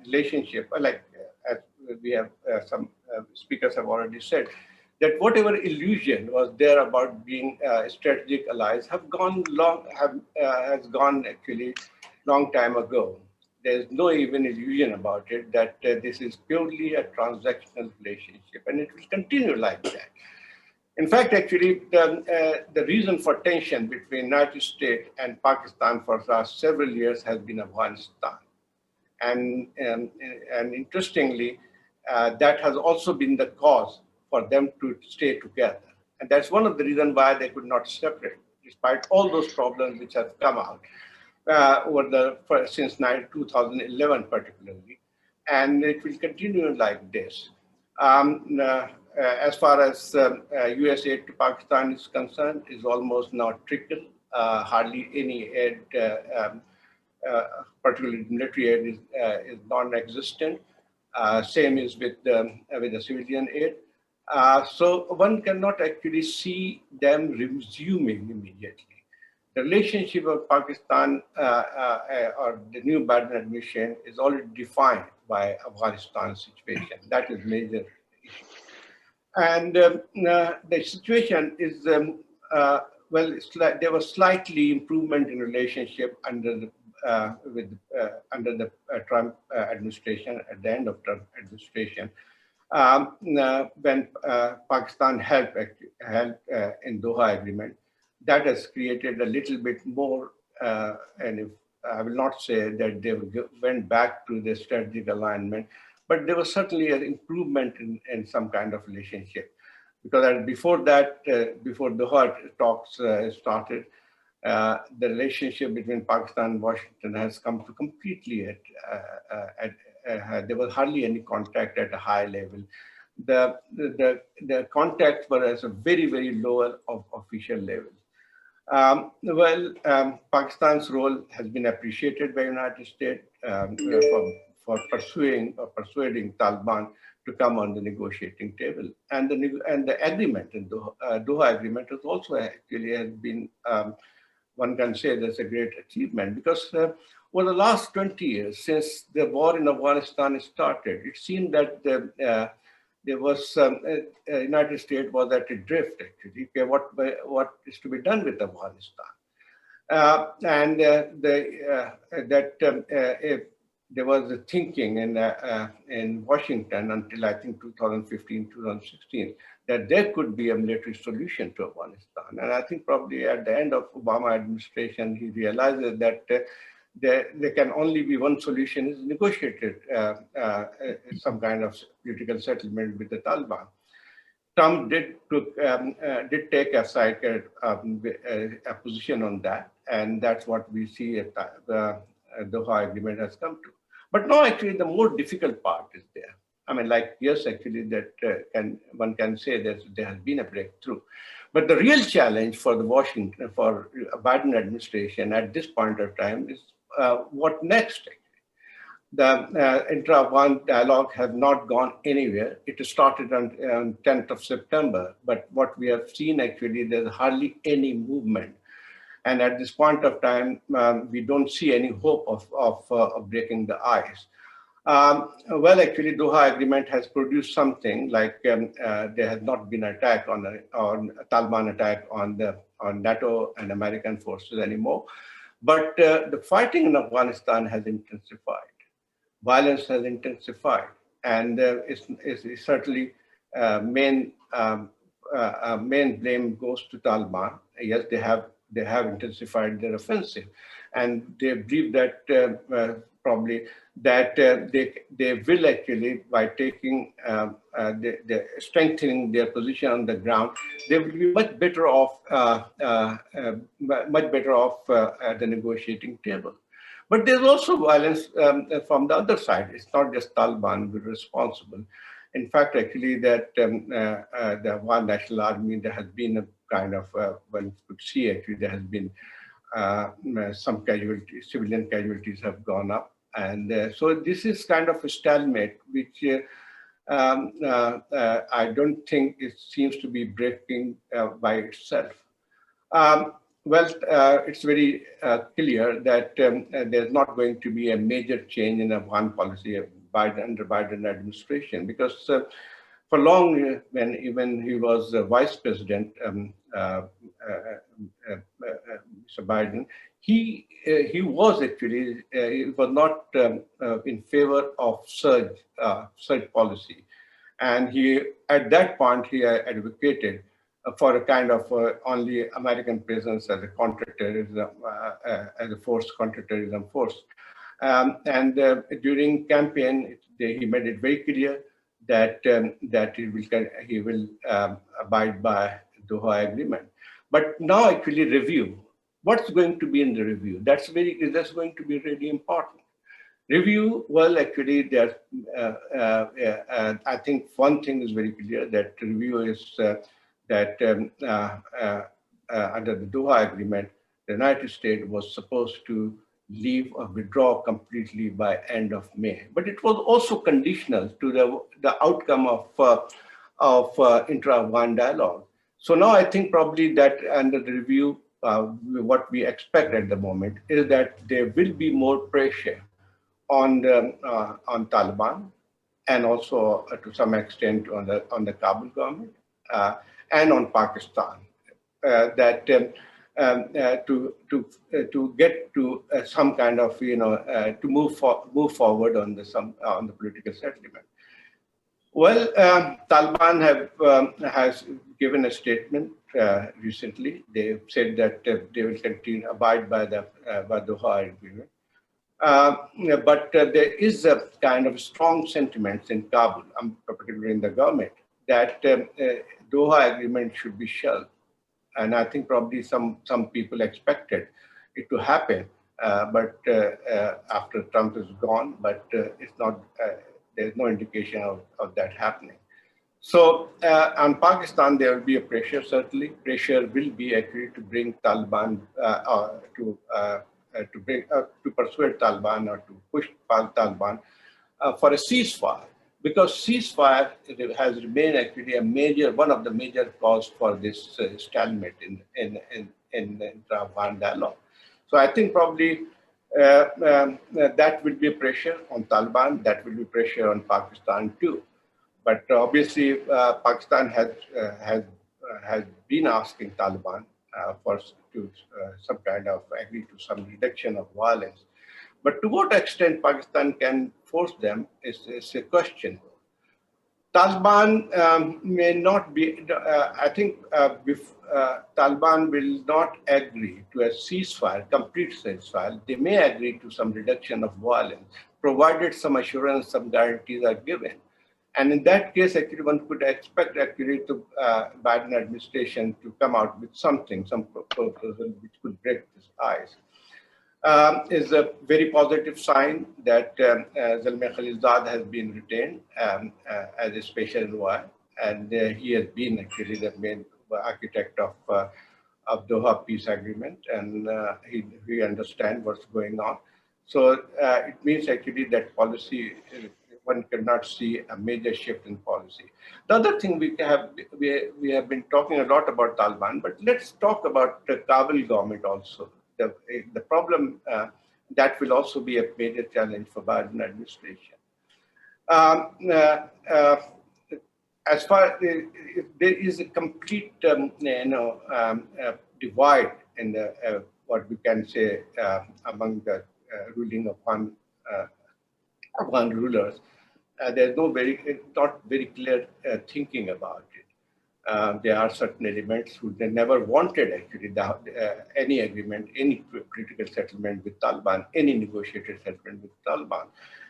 Speaker 6: relationship, like as we have some speakers have already said, that whatever illusion was there about being strategic allies has gone actually long time ago. There's no even illusion about it that this is purely a transactional relationship, and it will continue like that. In fact, actually, the reason for tension between United States and Pakistan for the last several years has been Afghanistan. And interestingly, that has also been the cause for them to stay together. And that's one of the reasons why they could not separate, despite all those problems which have come out since 2011 particularly. And it will continue like this. As far as US aid to Pakistan is concerned, is almost not trickle. Hardly any aid, particularly military aid, is non-existent. Same is with the civilian aid. So one cannot actually see them resuming immediately. The relationship of Pakistan or the new Biden administration is already defined by Afghanistan's situation. That is major issue. And the situation is, there was slightly improvement in relationship under the Trump administration, at the end of Trump administration, when Pakistan helped in Doha agreement. That has created a little bit more, and if, I will not say that they went back to the strategic alignment, but there was certainly an improvement in some kind of relationship. Because before that, before Doha talks started, the relationship between Pakistan and Washington has come to completely there was hardly any contact at a high level. The contacts were at a very, very low of official level. Pakistan's role has been appreciated by United States for persuading Taliban to come on the negotiating table, and the agreement in Doha agreement has also actually has been one can say that's a great achievement, because over the last 20 years since the war in Afghanistan started, it seemed that there was United States was at a drift actually. Okay, what is to be done with Afghanistan, there was a thinking in Washington until I think 2015, 2016, that there could be a military solution to Afghanistan. And I think probably at the end of Obama administration, he realized that there can only be one solution, is negotiated some kind of political settlement with the Taliban. Trump did take a position on that, and that's what we see at the Doha agreement has come to. But now actually the more difficult part is there. I mean, like, yes, actually that one can say that there has been a breakthrough. But the real challenge for the Biden administration at this point of time is what next? The intra-Afghan dialogue has not gone anywhere. It started on 10th of September, but what we have seen actually, there's hardly any movement. And at this point of time, we don't see any hope of breaking the ice. Well, actually, Doha Agreement has produced something like there has not been an attack on a Taliban attack on NATO and American forces anymore. But the fighting in Afghanistan has intensified. Violence has intensified, and it's certainly main blame goes to Taliban. Yes, they have intensified their offensive, and they believe that probably that they will actually, by taking strengthening their position on the ground, they will be much better off at the negotiating table. But there's also violence from the other side. It's not just Taliban who is responsible. In fact, actually, that the Afghan National Army, there has been a kind of, one could see actually there has been some casualties, civilian casualties have gone up. And so this is kind of a stalemate, which I don't think it seems to be breaking by itself. Well, it's very clear that there's not going to be a major change in Afghan policy under Biden administration, because for long, when even he was vice president, Mr. Biden, he was actually he was not in favor of surge policy, and he at that point he advocated for a kind of only American presence as a counterterrorism, as a force, counterterrorism force. And during campaign, he made it very clear that that he will abide by Doha Agreement. But now, actually, review. What's going to be in the review? That's going to be really important. Review. Well, actually, there. I think one thing is very clear, that review is that under the Doha Agreement, the United States was supposed to leave or withdraw completely by end of May. But it was also conditional to the outcome of intra-Afghan dialogue. So now I think probably that under the review, what we expect at the moment is that there will be more pressure on Taliban, and also to some extent on the Kabul government and on Pakistan, that to get to some kind of to move forward on the political settlement. Well, Taliban has given a statement recently. They said that they will continue to abide by the Doha Agreement. But there is a kind of strong sentiment in Kabul, particularly in the government, that Doha Agreement should be shelved. And I think probably some people expected it to happen, but after Trump is gone, but it's not. There's no indication of that happening. So on Pakistan, there will be a pressure. Certainly, pressure will be actually to bring Taliban to persuade Taliban or to push Taliban for a ceasefire, because ceasefire has remained actually one of the major cause for this stalemate in Afghan dialogue. So I think probably that will be pressure on Taliban. That will be pressure on Pakistan too. But obviously, Pakistan has been asking Taliban to some kind of agree to some reduction of violence. But to what extent Pakistan can force them is a question. Taliban may not be, I think Taliban will not agree to a ceasefire, complete ceasefire. They may agree to some reduction of violence, provided some assurance, some guarantees are given. And in that case, actually, one could expect actually to Biden administration to come out with something, some proposal which could break this ice. Is a very positive sign that Zalmay Khalilzad has been retained as a special envoy, and he has been actually the main architect of Doha Peace Agreement, and he understands what's going on. So it means actually that policy, one cannot see a major shift in policy. The other thing we have been talking a lot about Taliban, but let's talk about the Kabul government also. The problem that will also be a major challenge for Biden administration. As far there is a complete divide in the what we can say among the ruling Afghan rulers. There's not very clear thinking about it. There are certain elements who they never wanted actually any agreement, any political settlement with Taliban, any negotiated settlement with Taliban.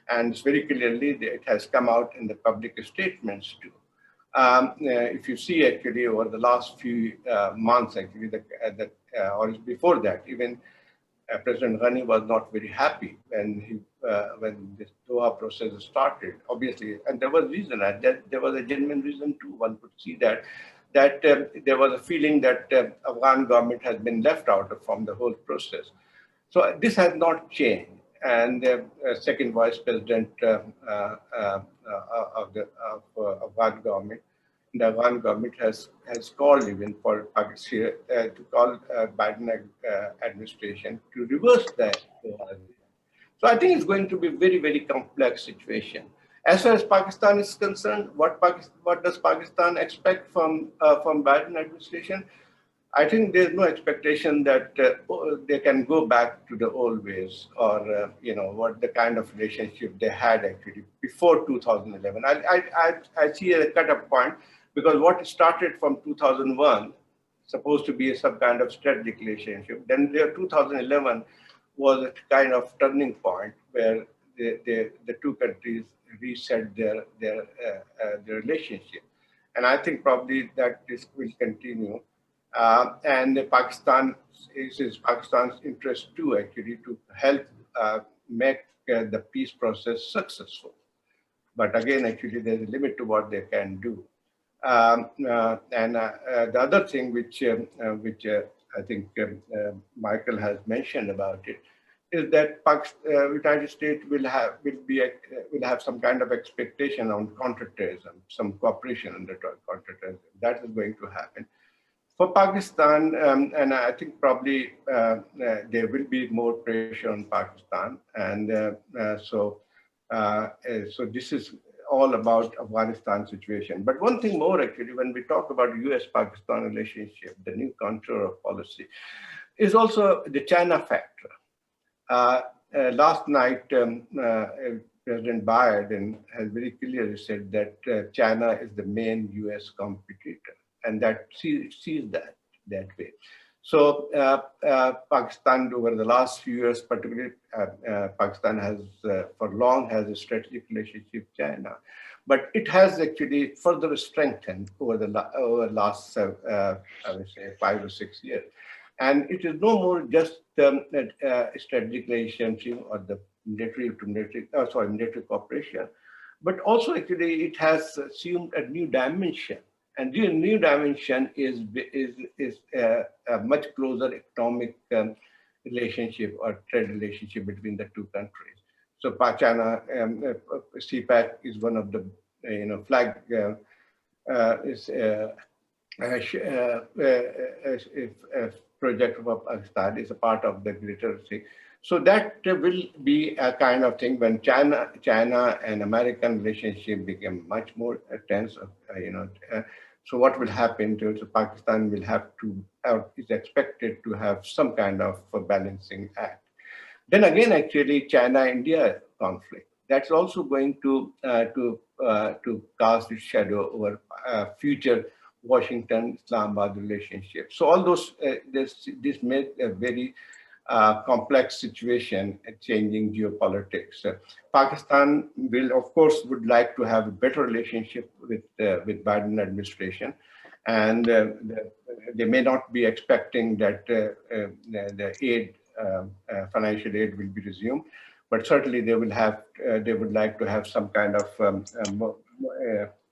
Speaker 6: And it's very clearly it has come out in the public statements too. If you see actually over the last few months, actually, or before that, even President Ghani was not very happy when this Doha process started, obviously, and there was reason, and there was a genuine reason too. One could see that there was a feeling that Afghan government has been left out from the whole process. So this has not changed. And second vice president of the Afghan government, the Afghan government has called even for Pakistan to call Biden administration to reverse that. So I think it's going to be a very, very complex situation. As far as Pakistan is concerned, what does Pakistan expect from Biden administration? I think there's no expectation that they can go back to the old ways or what the kind of relationship they had actually before 2011. I see a cut-off point because what started from 2001 supposed to be some kind of strategic relationship. Then 2011 was a kind of turning point where the two countries reset their relationship, and I think probably that this will continue. And Pakistan is Pakistan's interest too, actually, to help make the peace process successful. But again, actually, there's a limit to what they can do. The other thing which I think Michael has mentioned about it is that United States will have some kind of expectation on counterterrorism, some cooperation under counterterrorism. That is going to happen. For Pakistan, and I think probably there will be more pressure on Pakistan, and so this is all about Afghanistan situation. But one thing more actually, when we talk about U.S.-Pakistan relationship, the new contour of policy, is also the China factor. Last night, President Biden has very clearly said that China is the main U.S. competitor, and that sees that way. So Pakistan, over the last few years, particularly Pakistan has for long has a strategic relationship with China, but it has actually further strengthened over the last I would say 5 or 6 years, and it is no more just strategic relationship or the military cooperation, but also actually it has assumed a new dimension. And the new dimension is a much closer economic relationship or trade relationship between the two countries. So China, CPAC is one of the flag project of Pakistan, is a part of the greater thing. So that will be a kind of thing when China and American relationship become much more tense, so what will happen to Pakistan will have to, is expected to have some kind of a balancing act. Then again, actually, China-India conflict, that's also going to cast its shadow over future Washington-Islamabad relationship. So all those, this made a very complex situation, changing geopolitics. Pakistan will, of course, would like to have a better relationship with Biden administration, and they may not be expecting that the aid, financial aid, will be resumed, but certainly they will have, they would like to have some kind of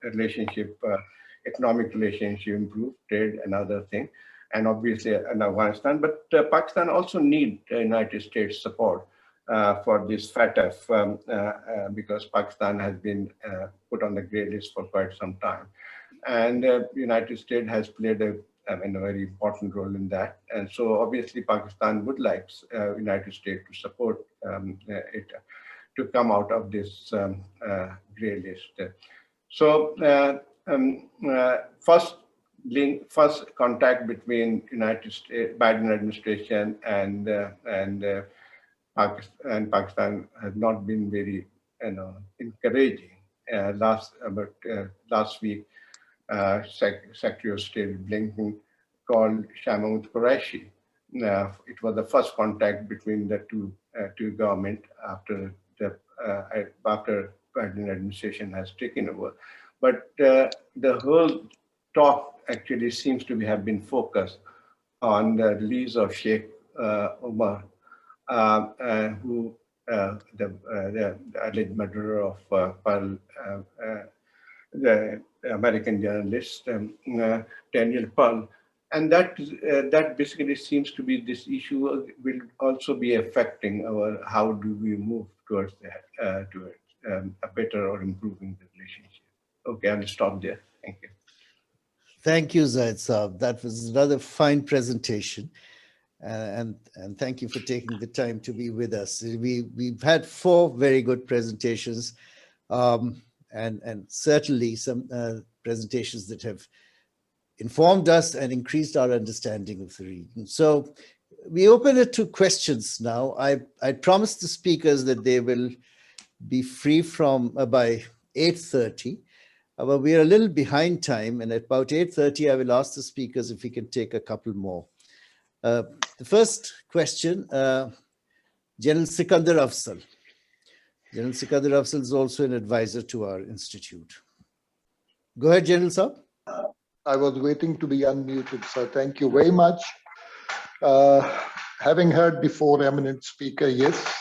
Speaker 6: relationship, economic relationship, improved trade, and other thing. And obviously in Afghanistan, but Pakistan also needs United States support for this FATF because Pakistan has been put on the grey list for quite some time. And the United States has played a very important role in that. And so obviously Pakistan would like United States to support it to come out of this grey list. So first contact between United States, Biden administration and Pakistan has not been very encouraging. Last week, Secretary of State Blinken called Shahmood Qureshi. It was the first contact between the two government after the Biden administration has taken over. But the whole talk actually seems to have been focused on the release of Sheikh Umar, who the alleged murderer of Pearl, the American journalist Daniel Pearl, and that basically seems to be this issue will also be affecting our how do we move towards that towards a better or improving the relationship. Okay, I'll stop there. Thank you.
Speaker 1: Thank you, Zahid Saab. That was another fine presentation. And thank you for taking the time to be with us. We've had 4 very good presentations, and certainly some presentations that have informed us and increased our understanding of the region. So we open it to questions now. I promised the speakers that they will be free from by 8:30. But we are a little behind time, and at about 8:30, I will ask the speakers if we can take a couple more. The first question, General Sikandar Afzal. General Sikandar Afzal is also an advisor to our institute. Go ahead, General Saab.
Speaker 7: I was waiting to be unmuted, so thank you very much. Having heard before eminent speaker, yes,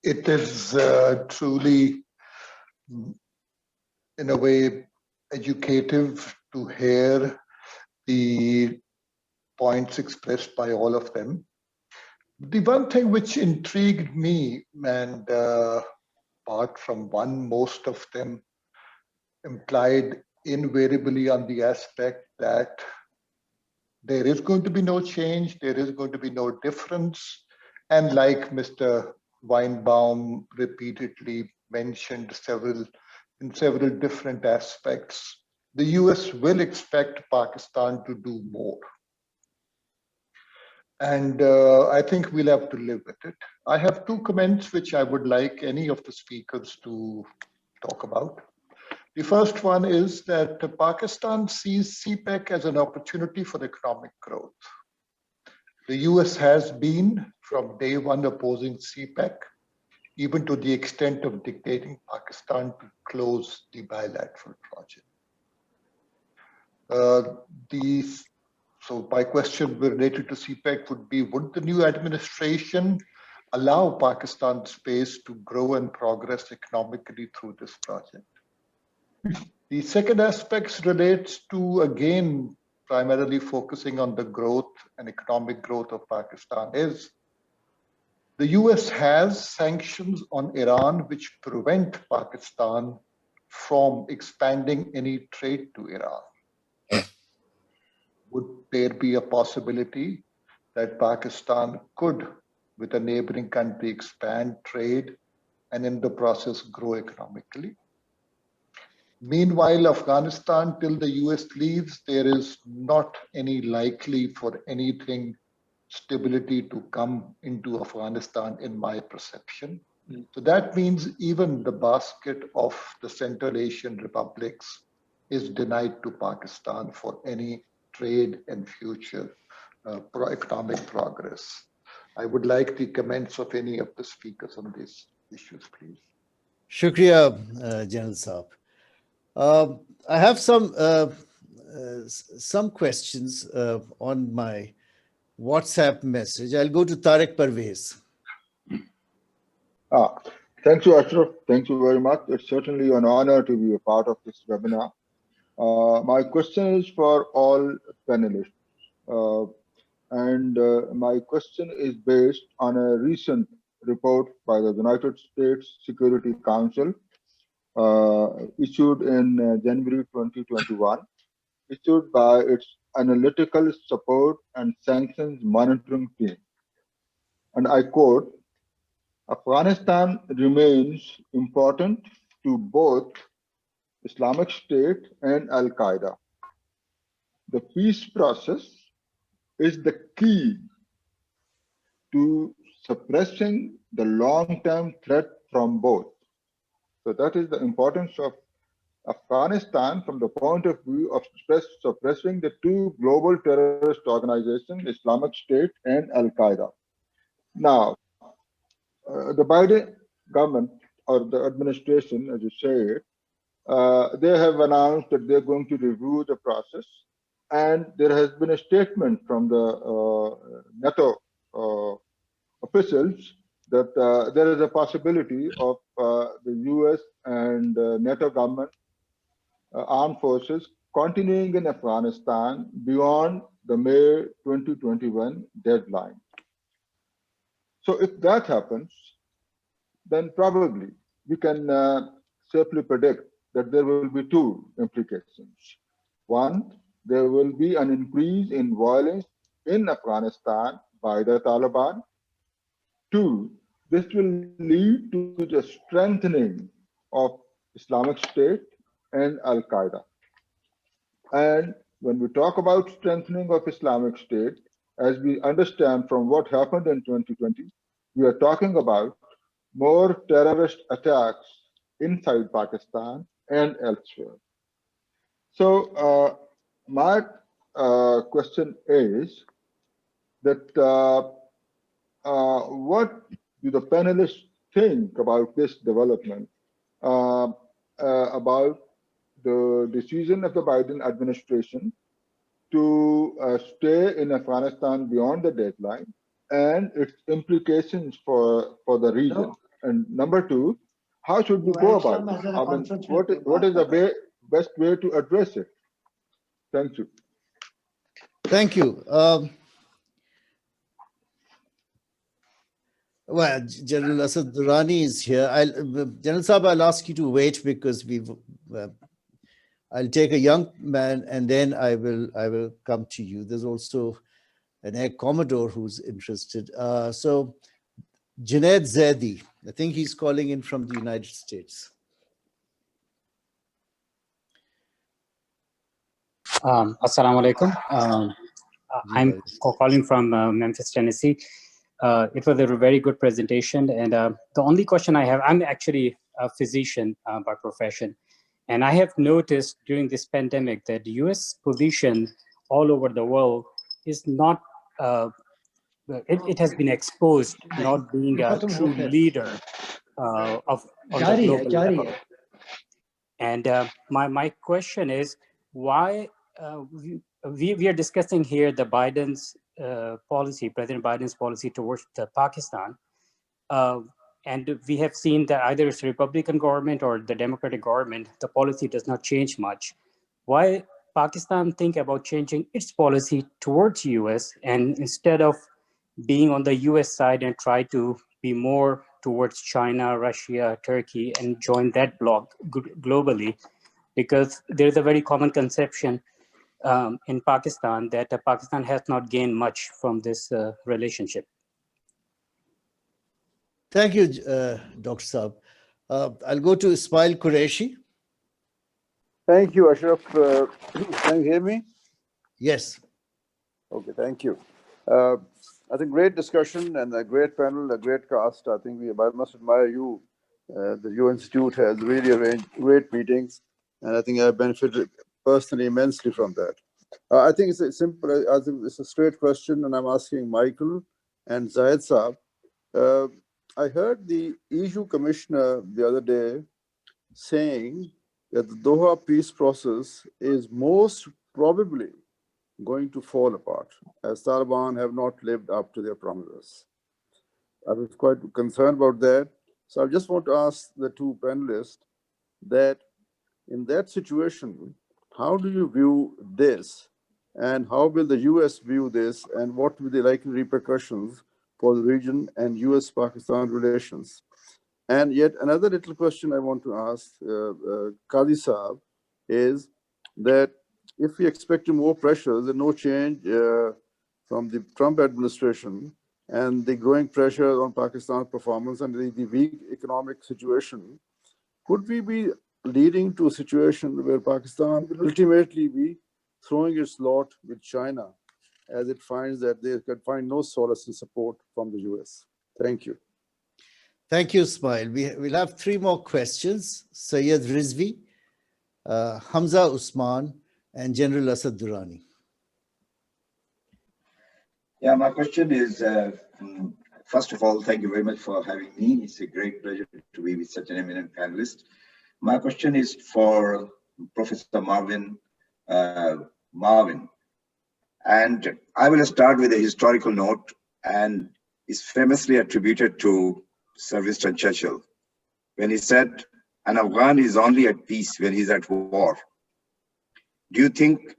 Speaker 7: it is truly, in a way, educative to hear the points expressed by all of them. The one thing which intrigued me, and apart from one, most of them implied invariably on the aspect that there is going to be no change, there is going to be no difference. And like Mr. Weinbaum repeatedly mentioned in several different aspects, the US will expect Pakistan to do more. And I think we'll have to live with it. I have 2 comments which I would like any of the speakers to talk about. The first one is that Pakistan sees CPEC as an opportunity for economic growth. The US has been, from day one, opposing CPEC, even to the extent of dictating Pakistan to close the bilateral project. So my question related to CPEC would be, would the new administration allow Pakistan space to grow and progress economically through this project? The second aspect relates to, again, primarily focusing on the growth and economic growth of Pakistan is the US has sanctions on Iran which prevent Pakistan from expanding any trade to Iran. Would there be a possibility that Pakistan could, with a neighboring country, expand trade and in the process grow economically? Meanwhile, Afghanistan, till the US leaves, there is not any likely for anything stability to come into Afghanistan, in my perception. So that means even the basket of the Central Asian republics is denied to Pakistan for any trade and future economic progress. I would like the comments of any of the speakers on these issues, please.
Speaker 1: Shukriya, General Saab. I have some questions on my WhatsApp message. I'll go to Tariq Parvez.
Speaker 8: Thank you, Ashraf. Thank you very much. It's certainly an honor to be a part of this webinar. My question is for all panelists. My question is based on a recent report by the United States Security Council issued in January 2021, issued by its Analytical Support and Sanctions Monitoring Team. And I quote, Afghanistan remains important to both Islamic State and Al-Qaeda. The peace process is the key to suppressing the long-term threat from both. So that is the importance of Afghanistan from the point of view of suppressing the two global terrorist organizations, Islamic State and Al-Qaeda. Now, the Biden government or the administration, as you say, they have announced that they're going to review the process. And there has been a statement from the NATO officials that there is a possibility of the US and NATO government armed forces continuing in Afghanistan beyond the May 2021 deadline. So if that happens, then probably we can safely predict that there will be two implications. One, there will be an increase in violence in Afghanistan by the Taliban. Two, this will lead to the strengthening of Islamic State and Al-Qaeda. And when we talk about strengthening of Islamic State, as we understand from what happened in 2020, we are talking about more terrorist attacks inside Pakistan and elsewhere. So my question is that what do the panelists think about this development, about the decision of the Biden administration to stay in Afghanistan beyond the deadline and its implications for the region? No. And number two, how should we go about it? I mean, what is the best way to address it? Thank you.
Speaker 1: Thank you. Well, General Asad Durrani is here. General Saab, I'll ask you to wait because I'll take a young man and then I will come to you. There's also an Air Commodore who's interested. So Junaid Zaidi, I think he's calling in from the United States.
Speaker 9: Assalamu alaikum. I'm calling from Memphis, Tennessee. It was a very good presentation. And the only question I have, I'm actually a physician by profession. And I have noticed during this pandemic that the US position all over the world is not, it has been exposed not being a true leader on the global level. And my question is, why we are discussing here the Biden's policy, President Biden's policy towards Pakistan. And we have seen that either it's Republican government or the Democratic government, the policy does not change much. Why Pakistan think about changing its policy towards US and instead of being on the US side and try to be more towards China, Russia, Turkey, and join that bloc globally? Because there's a very common conception in Pakistan that Pakistan has not gained much from this relationship.
Speaker 1: Thank you, Dr. Saab. I'll go to Ismail Qureshi.
Speaker 10: Thank you, Ashraf. Can you hear me?
Speaker 1: Yes.
Speaker 10: Okay, thank you. I think great discussion and a great panel, a great cast. I think I must admire you. The U Institute has really arranged great meetings, and I think I benefited personally immensely from that. I think it's a simple, I think it's a straight question, and I'm asking Michael and Zahid Saab. I heard the EU commissioner the other day saying that the Doha peace process is most probably going to fall apart as Taliban have not lived up to their promises. I was quite concerned about that. So I just want to ask the two panelists that in that situation, how do you view this? And how will the US view this? And what will be the likely repercussions for the region and US-Pakistan relations? And yet another little question I want to ask Qadi Saab is that if we expect more pressures and no change from the Trump administration and the growing pressure on Pakistan's performance and the weak economic situation, could we be leading to a situation where Pakistan will ultimately be throwing its lot with China as it finds that they can find no solace and support from the US? Thank you.
Speaker 1: Thank you, Ismail. We'll have three more questions. Sayyid Rizvi, Hamza Usman, and General Asad Durrani.
Speaker 11: Yeah, my question is, first of all, thank you very much for having me. It's a great pleasure to be with such an eminent panelist. My question is for Professor Marvin. And I will start with a historical note, and is famously attributed to Sir Winston Churchill when he said, an Afghan is only at peace when he's at war. Do you think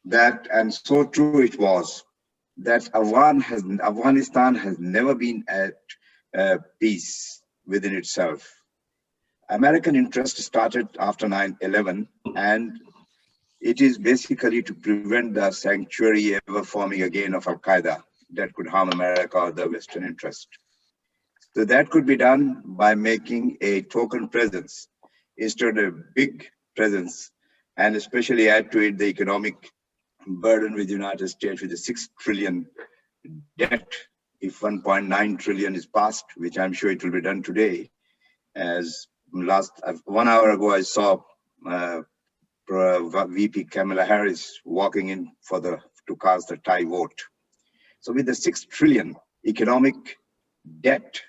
Speaker 11: that, and so true it was, that Afghanistan has never been at peace within itself? American interest started after 9/11, and it is basically to prevent the sanctuary ever forming again of Al-Qaeda that could harm America or the Western interest. So that could be done by making a token presence instead of a big presence, and especially add to it the economic burden with the United States with the 6 trillion debt. If 1.9 trillion is passed, which I'm sure it will be done today, as 1 hour ago I saw VP Kamala Harris walking in to cast the tie vote. So with the 6 trillion economic debt,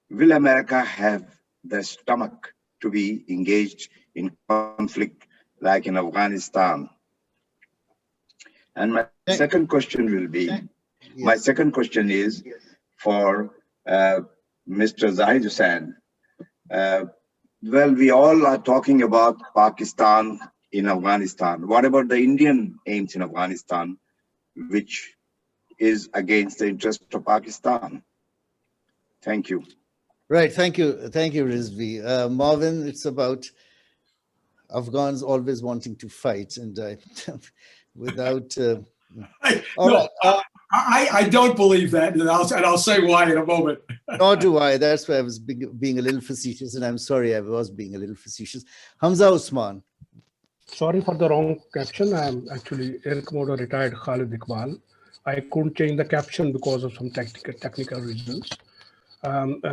Speaker 11: will America have the stomach to be engaged in conflict like in Afghanistan? And my second question will be, my second question is for Mr. Zahid Hussain. Well, we all are talking about Pakistan in Afghanistan. What about the Indian aims in Afghanistan, which is against the interest of Pakistan? Thank you.
Speaker 1: Right, thank you, Rizvi. Marvin, it's about Afghans always wanting to fight, and without.
Speaker 5: I don't believe that, and I'll say why in a moment.
Speaker 1: Nor do I. That's why I was being a little facetious, and I'm sorry I was being a little facetious. Hamza Usman.
Speaker 12: Sorry for the wrong caption. I'm actually Air Commodore retired Khalid Iqbal. I couldn't change the caption because of some technical reasons.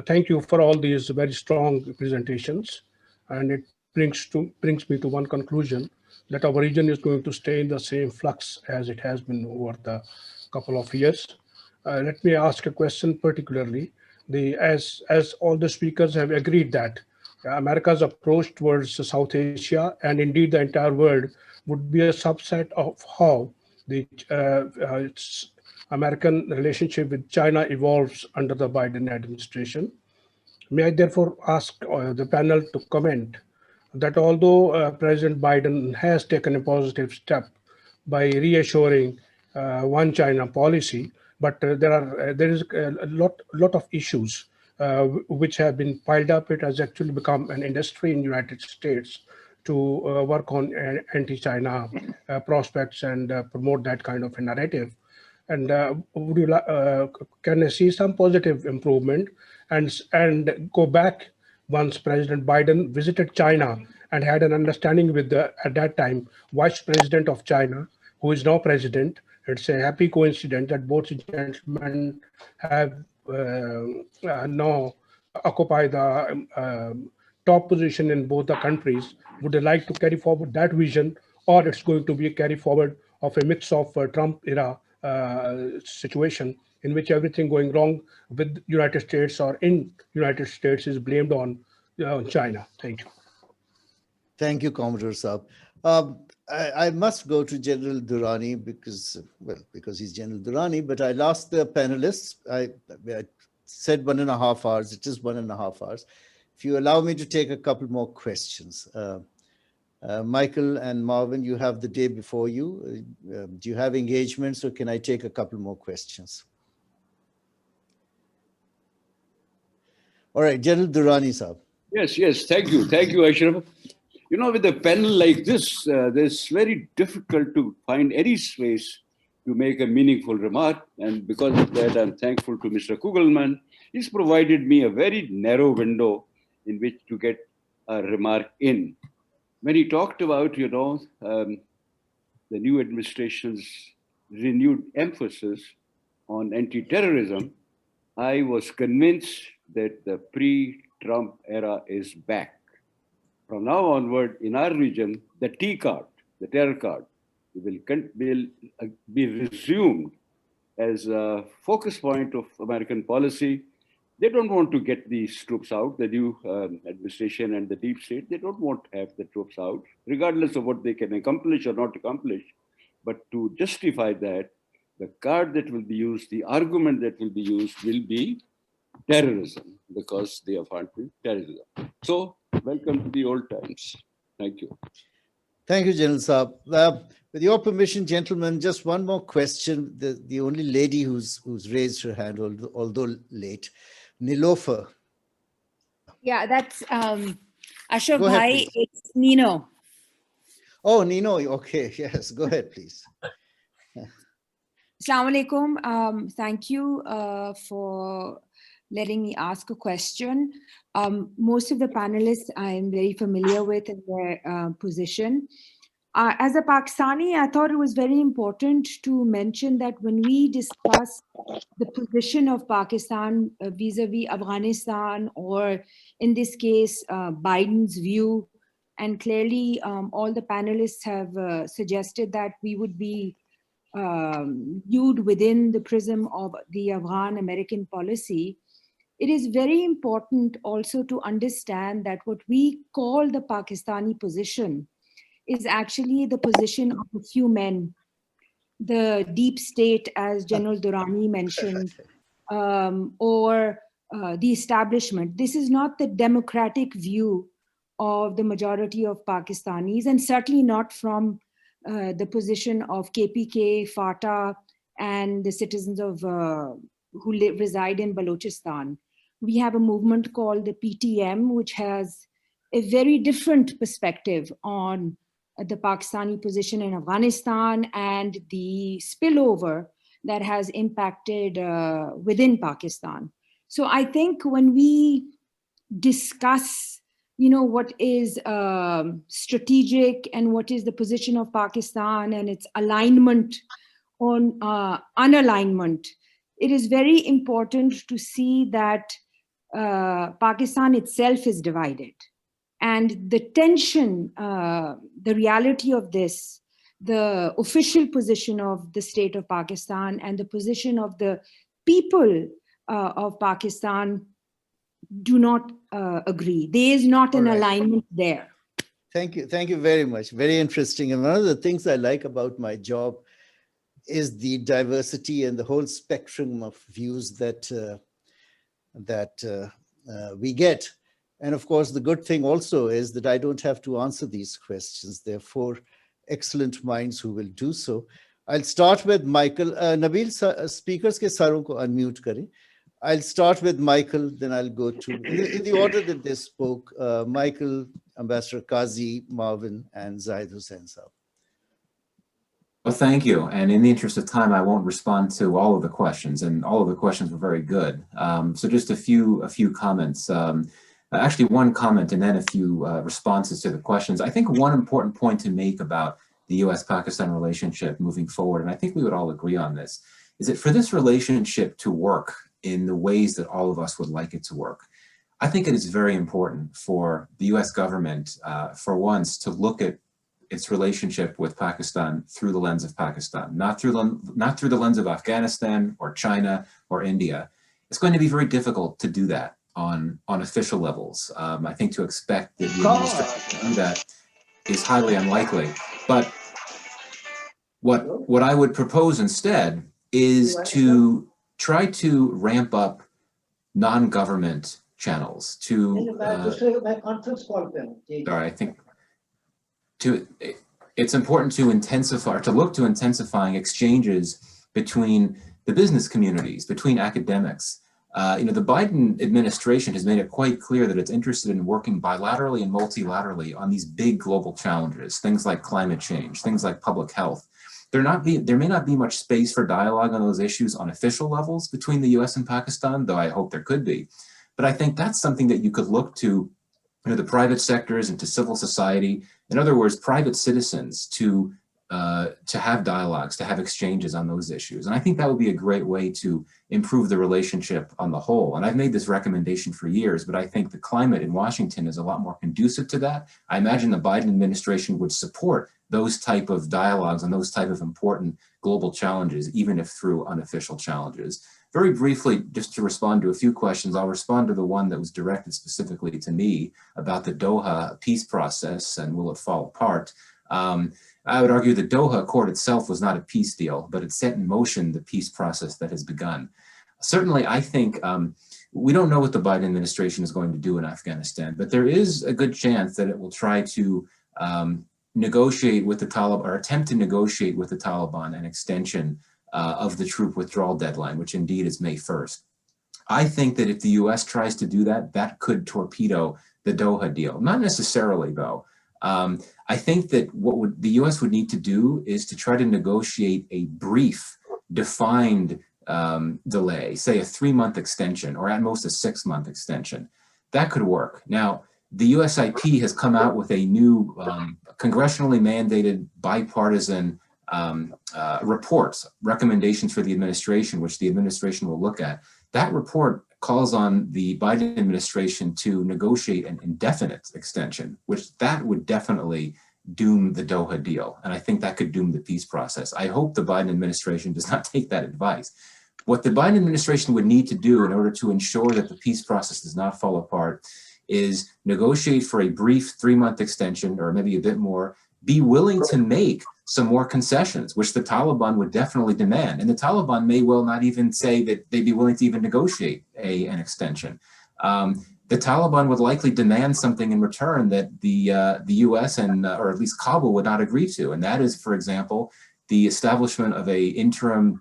Speaker 12: Thank you for all these very strong presentations, and it brings me to one conclusion, that our region is going to stay in the same flux as it has been over the couple of years. Let me ask a question particularly. As all the speakers have agreed that America's approach towards South Asia and indeed the entire world would be a subset of how the American relationship with China evolves under the Biden administration. May I therefore ask the panel to comment that although President Biden has taken a positive step by reassuring one China policy, but there is a lot of issues which have been piled up. It has actually become an industry in the United States to work on anti-China prospects and promote that kind of a narrative. And can I see some positive improvement and go back once President Biden visited China and had an understanding with the, at that time, Vice President of China, who is now President? It's a happy coincidence that both gentlemen have now occupy the top position in both the countries. Would they like to carry forward that vision, or it's going to be a carry forward of a mix of Trump era situation in which everything going wrong with United States or in United States is blamed on China? Thank you.
Speaker 1: Thank you, Commodore Saab. I must go to General Durrani because he's General Durrani, but I'll ask the panelists. I said 1.5 hours. It is 1.5 hours. If you allow me to take a couple more questions. Michael and Marvin, you have the day before you. Do you have engagements, or can I take a couple more questions? All right, General Durrani Saab.
Speaker 13: Yes, thank you, Ashraf. You know, with a panel like this, it's very difficult to find any space to make a meaningful remark. And because of that, I'm thankful to Mr. Kugelman. He's provided me a very narrow window in which to get a remark in. When he talked about, the new administration's renewed emphasis on anti-terrorism, I was convinced that the pre-Trump era is back. From now onward, in our region, the T card, the terror card, will be resumed as a focus point of American policy. They don't want to get these troops out, the new administration and the deep state. They don't want to have the troops out, regardless of what they can accomplish or not accomplish. But to justify that, the card that will be used, the argument that will be used will be terrorism, because they are fighting terrorism. So, welcome to the old times. Thank you.
Speaker 1: Thank you, General Saab. With your permission, gentlemen, just one more question. The only lady who's raised her hand, although late, Nilofer.
Speaker 14: Yeah, that's Ashraf
Speaker 1: Go ahead,
Speaker 14: Bhai,
Speaker 1: please.
Speaker 14: it's Nino.
Speaker 1: Oh, Nino, okay, yes, go ahead, please.
Speaker 14: Assalamu alaikum. Thank you for letting me ask a question. Most of the panelists I'm very familiar with in their position. As a Pakistani, I thought it was very important to mention that when we discuss the position of Pakistan vis-a-vis Afghanistan, or in this case, Biden's view, and clearly all the panelists have suggested that we would be viewed within the prism of the Afghan-American policy, it is very important also to understand that what we call the Pakistani position is actually the position of a few men, the deep state, as General Durrani mentioned, or the establishment. This is not the democratic view of the majority of Pakistanis, and certainly not from the position of KPK, FATA, and the citizens of who reside in Balochistan. We have a movement called the PTM, which has a very different perspective on the Pakistani position in Afghanistan and the spillover that has impacted within Pakistan. So I think when we discuss, what is strategic and what is the position of Pakistan and its alignment on unalignment, it is very important to see that Pakistan itself is divided. And the tension, the reality of this, the official position of the state of Pakistan and the position of the people of Pakistan do not agree. There is not an alignment there.
Speaker 1: Thank you very much. Very interesting. And one of the things I like about my job is the diversity and the whole spectrum of views that we get. And of course, the good thing also is that I don't have to answer these questions. There are 4 excellent minds who will do so. I'll start with Michael. Nabil, speakers ke saron ko unmute kare. I'll start with Michael, then I'll go to, in the order that they spoke, Michael, Ambassador Qazi, Marvin, and Zahid Hussain Saab.
Speaker 3: Well, thank you. And in the interest of time, I won't respond to all of the questions, and all of the questions were very good. So just a few comments. Actually, one comment and then a few responses to the questions. I think one important point to make about the US-Pakistan relationship moving forward, and I think we would all agree on this, is that for this relationship to work in the ways that all of us would like it to work, I think it is very important for the US government, for once, to look at its relationship with Pakistan through the lens of Pakistan, not through the lens of Afghanistan or China or India. It's going to be very difficult to do that on official levels. I think to expect that the administration to do that is highly unlikely. But what I would propose instead is to try to ramp up non-government channels to, it's important to intensify, to look to intensifying exchanges between the business communities, between academics, The Biden administration has made it quite clear that it's interested in working bilaterally and multilaterally on these big global challenges, things like climate change, things like public health. There may not be much space for dialogue on those issues on official levels between the US and Pakistan, though I hope there could be. But I think that's something that you could look to the private sectors and to civil society. In other words, private citizens to have dialogues, to have exchanges on those issues. And I think that would be a great way to improve the relationship on the whole. And I've made this recommendation for years, but I think the climate in Washington is a lot more conducive to that. I imagine the Biden administration would support those type of dialogues on those type of important global challenges, even if through unofficial challenges. Very briefly, just to respond to a few questions, I'll respond to the one that was directed specifically to me about the Doha peace process and will it fall apart. I would argue the Doha Accord itself was not a peace deal, but it set in motion the peace process that has begun. Certainly, I think we don't know what the Biden administration is going to do in Afghanistan, but there is a good chance that it will try to negotiate with the Taliban or attempt to negotiate with the Taliban an extension of the troop withdrawal deadline, which indeed is May 1st. I think that if the US tries to do that, that could torpedo the Doha deal. Not necessarily, though. I think that what the US would need to do is to try to negotiate a brief, defined delay, say a 3-month extension, or at most a 6-month extension. That could work. Now, the USIP has come out with a new congressionally mandated bipartisan reports, recommendations for the administration, which the administration will look at. That report calls on the Biden administration to negotiate an indefinite extension, which that would definitely doom the Doha deal. And I think that could doom the peace process. I hope the Biden administration does not take that advice. What the Biden administration would need to do in order to ensure that the peace process does not fall apart is negotiate for a brief 3-month extension, or maybe a bit more, be willing to make some more concessions, which the Taliban would definitely demand. And the Taliban may well not even say that they'd be willing to even negotiate an extension. The Taliban would likely demand something in return that the US and, or at least Kabul, would not agree to. And that is, for example, the establishment of an interim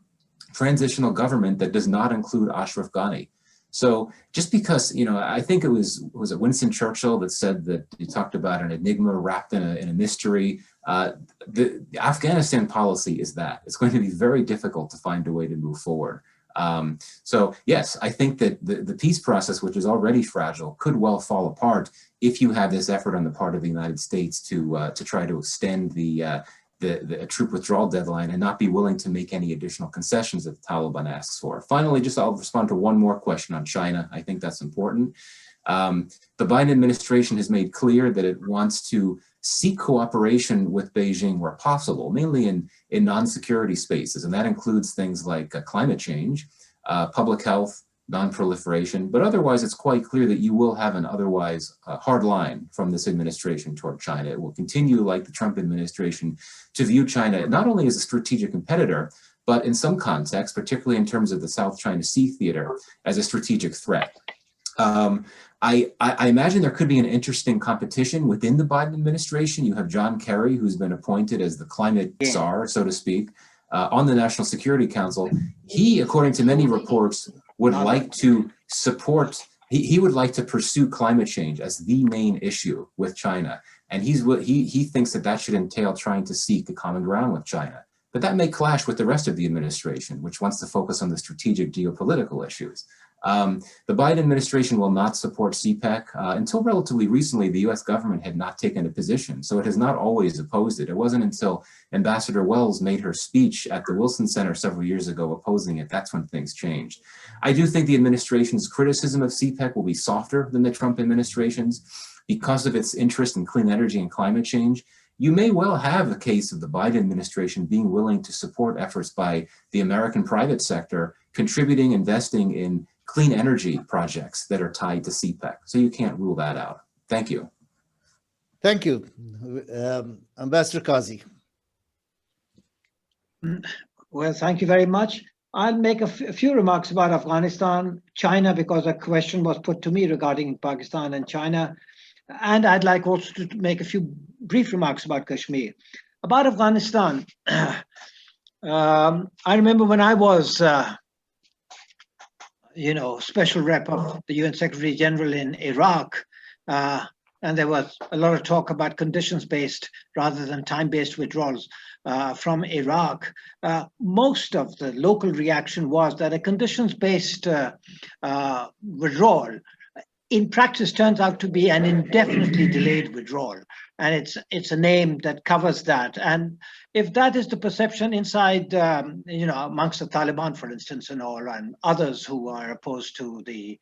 Speaker 3: transitional government that does not include Ashraf Ghani. So just because, I think it was it Winston Churchill that said that he talked about an enigma wrapped in a mystery. The Afghanistan policy is that. It's going to be very difficult to find a way to move forward. So yes, I think that the peace process, which is already fragile, could well fall apart if you have this effort on the part of the United States to try to extend the troop withdrawal deadline and not be willing to make any additional concessions that the Taliban asks for. Finally, I'll respond to one more question on China. I think that's important. The Biden administration has made clear that it wants to seek cooperation with Beijing where possible, mainly in non-security spaces. And that includes things like climate change, public health, non-proliferation, but otherwise it's quite clear that you will have an otherwise hard line from this administration toward China. It will continue, like the Trump administration, to view China not only as a strategic competitor, but in some contexts, particularly in terms of the South China Sea theater, as a strategic threat. I imagine there could be an interesting competition within the Biden administration. You have John Kerry, who's been appointed as the climate czar, so to speak, on the National Security Council. He, according to many reports, would like to support, he would like to pursue climate change as the main issue with China. And he thinks that should entail trying to seek a common ground with China. But that may clash with the rest of the administration, which wants to focus on the strategic geopolitical issues. The Biden administration will not support CPEC. Until relatively recently, the US government had not taken a position, so it has not always opposed it. It wasn't until Ambassador Wells made her speech at the Wilson Center several years ago opposing it, that's when things changed. I do think the administration's criticism of CPEC will be softer than the Trump administration's because of its interest in clean energy and climate change. You may well have a case of the Biden administration being willing to support efforts by the American private sector, contributing, investing in clean energy projects that are tied to CPEC. So you can't rule that out. Thank you.
Speaker 1: Thank you. Ambassador Qazi.
Speaker 4: Well, thank you very much. I'll make a few remarks about Afghanistan, China, because a question was put to me regarding Pakistan and China. And I'd like also to make a few brief remarks about Kashmir. About Afghanistan, I remember when I was special rep of the UN Secretary General in Iraq, and there was a lot of talk about conditions-based rather than time-based withdrawals from Iraq. Most of the local reaction was that a conditions-based withdrawal in practice turns out to be an indefinitely delayed withdrawal. And it's a name that covers that. And if that is the perception inside, amongst the Taliban, for instance, and all, and others who are opposed to the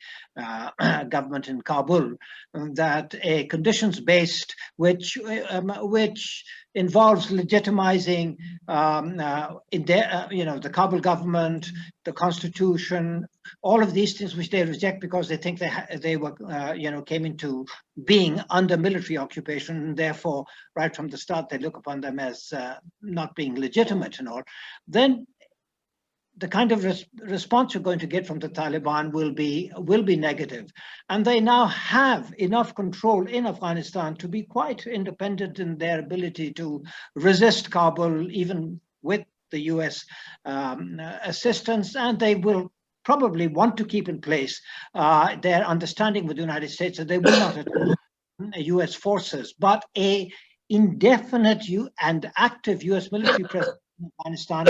Speaker 4: government in Kabul, that a conditions-based, which involves legitimizing, the Kabul government, the constitution, all of these things which they reject because they think they were, came into being under military occupation, and therefore, right from the start, they look upon them as not being legitimate and all. Then the kind of response you're going to get from the Taliban will be negative. And they now have enough control in Afghanistan to be quite independent in their ability to resist Kabul, even with the US assistance, and they will probably want to keep in place their understanding with the United States that they will not attack US forces, but a indefinite and active US military presence in Afghanistan,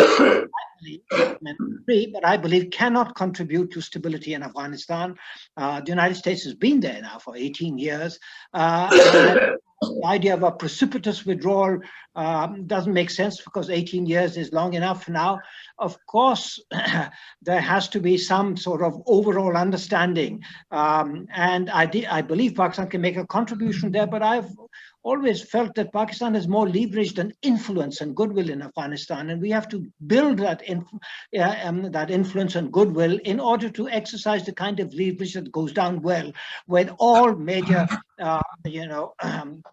Speaker 4: but I believe cannot contribute to stability in Afghanistan. The United States has been there now for 18 years. The idea of a precipitous withdrawal doesn't make sense because 18 years is long enough now. Of course, there has to be some sort of overall understanding. And I believe Pakistan can make a contribution there, but I've always felt that Pakistan has more leverage than influence and goodwill in Afghanistan, and we have to build that influence and goodwill in order to exercise the kind of leverage that goes down well with all major,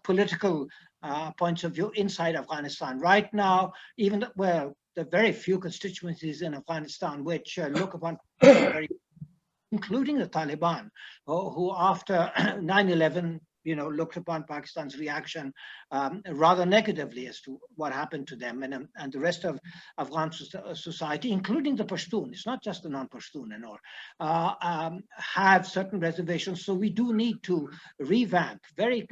Speaker 4: political points of view inside Afghanistan. Right now, even the very few constituencies in Afghanistan which look upon very, including the Taliban, who after 9/11. Looked upon Pakistan's reaction rather negatively as to what happened to them and the rest of Afghan society, including the Pashtun. It's not just the non-Pashtun and all, have certain reservations. So we do need to revamp, very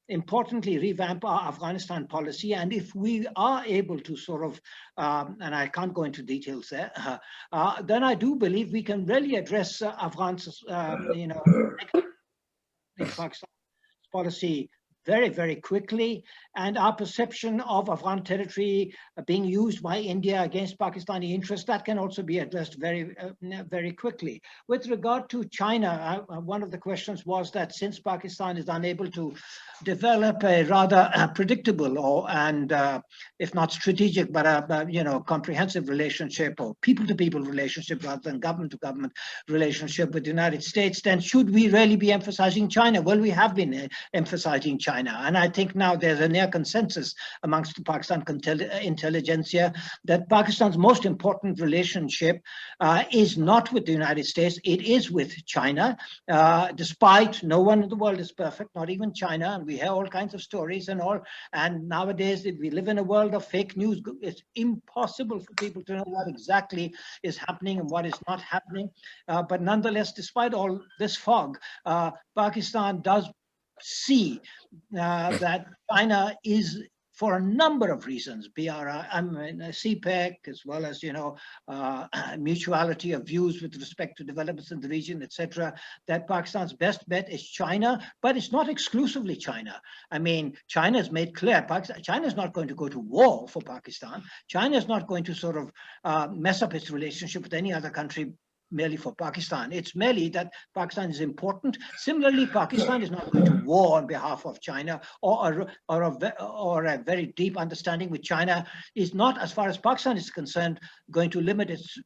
Speaker 4: importantly, revamp our Afghanistan policy. And if we are able to sort of, and I can't go into details there, then I do believe we can really address Afghan's, in Pakistan policy very, very quickly, and our perception of Afghan territory being used by India against Pakistani interests, that can also be addressed very, very quickly. With regard to China, one of the questions was that since Pakistan is unable to develop a rather predictable and if not strategic, but a comprehensive relationship or people-to-people relationship rather than government-to-government relationship with the United States, then should we really be emphasizing China? Well, we have been emphasizing China. And I think now there's a near consensus amongst the Pakistan intelligentsia that Pakistan's most important relationship is not with the United States, it is with China, despite no one in the world is perfect, not even China, and we hear all kinds of stories and all. And nowadays, we live in a world of fake news. It's impossible for people to know what exactly is happening and what is not happening. But nonetheless, despite all this fog, Pakistan does see that China is, for a number of reasons, CPEC, as well as mutuality of views with respect to developments in the region, etc., that Pakistan's best bet is China, but it's not exclusively China. I mean, China has made clear China is not going to go to war for Pakistan. China is not going to sort of mess up its relationship with any other country merely for Pakistan. It's merely that Pakistan is important. Similarly, Pakistan is not going to war on behalf of China, or a very deep understanding with China is not, as far as Pakistan is concerned, going to limit its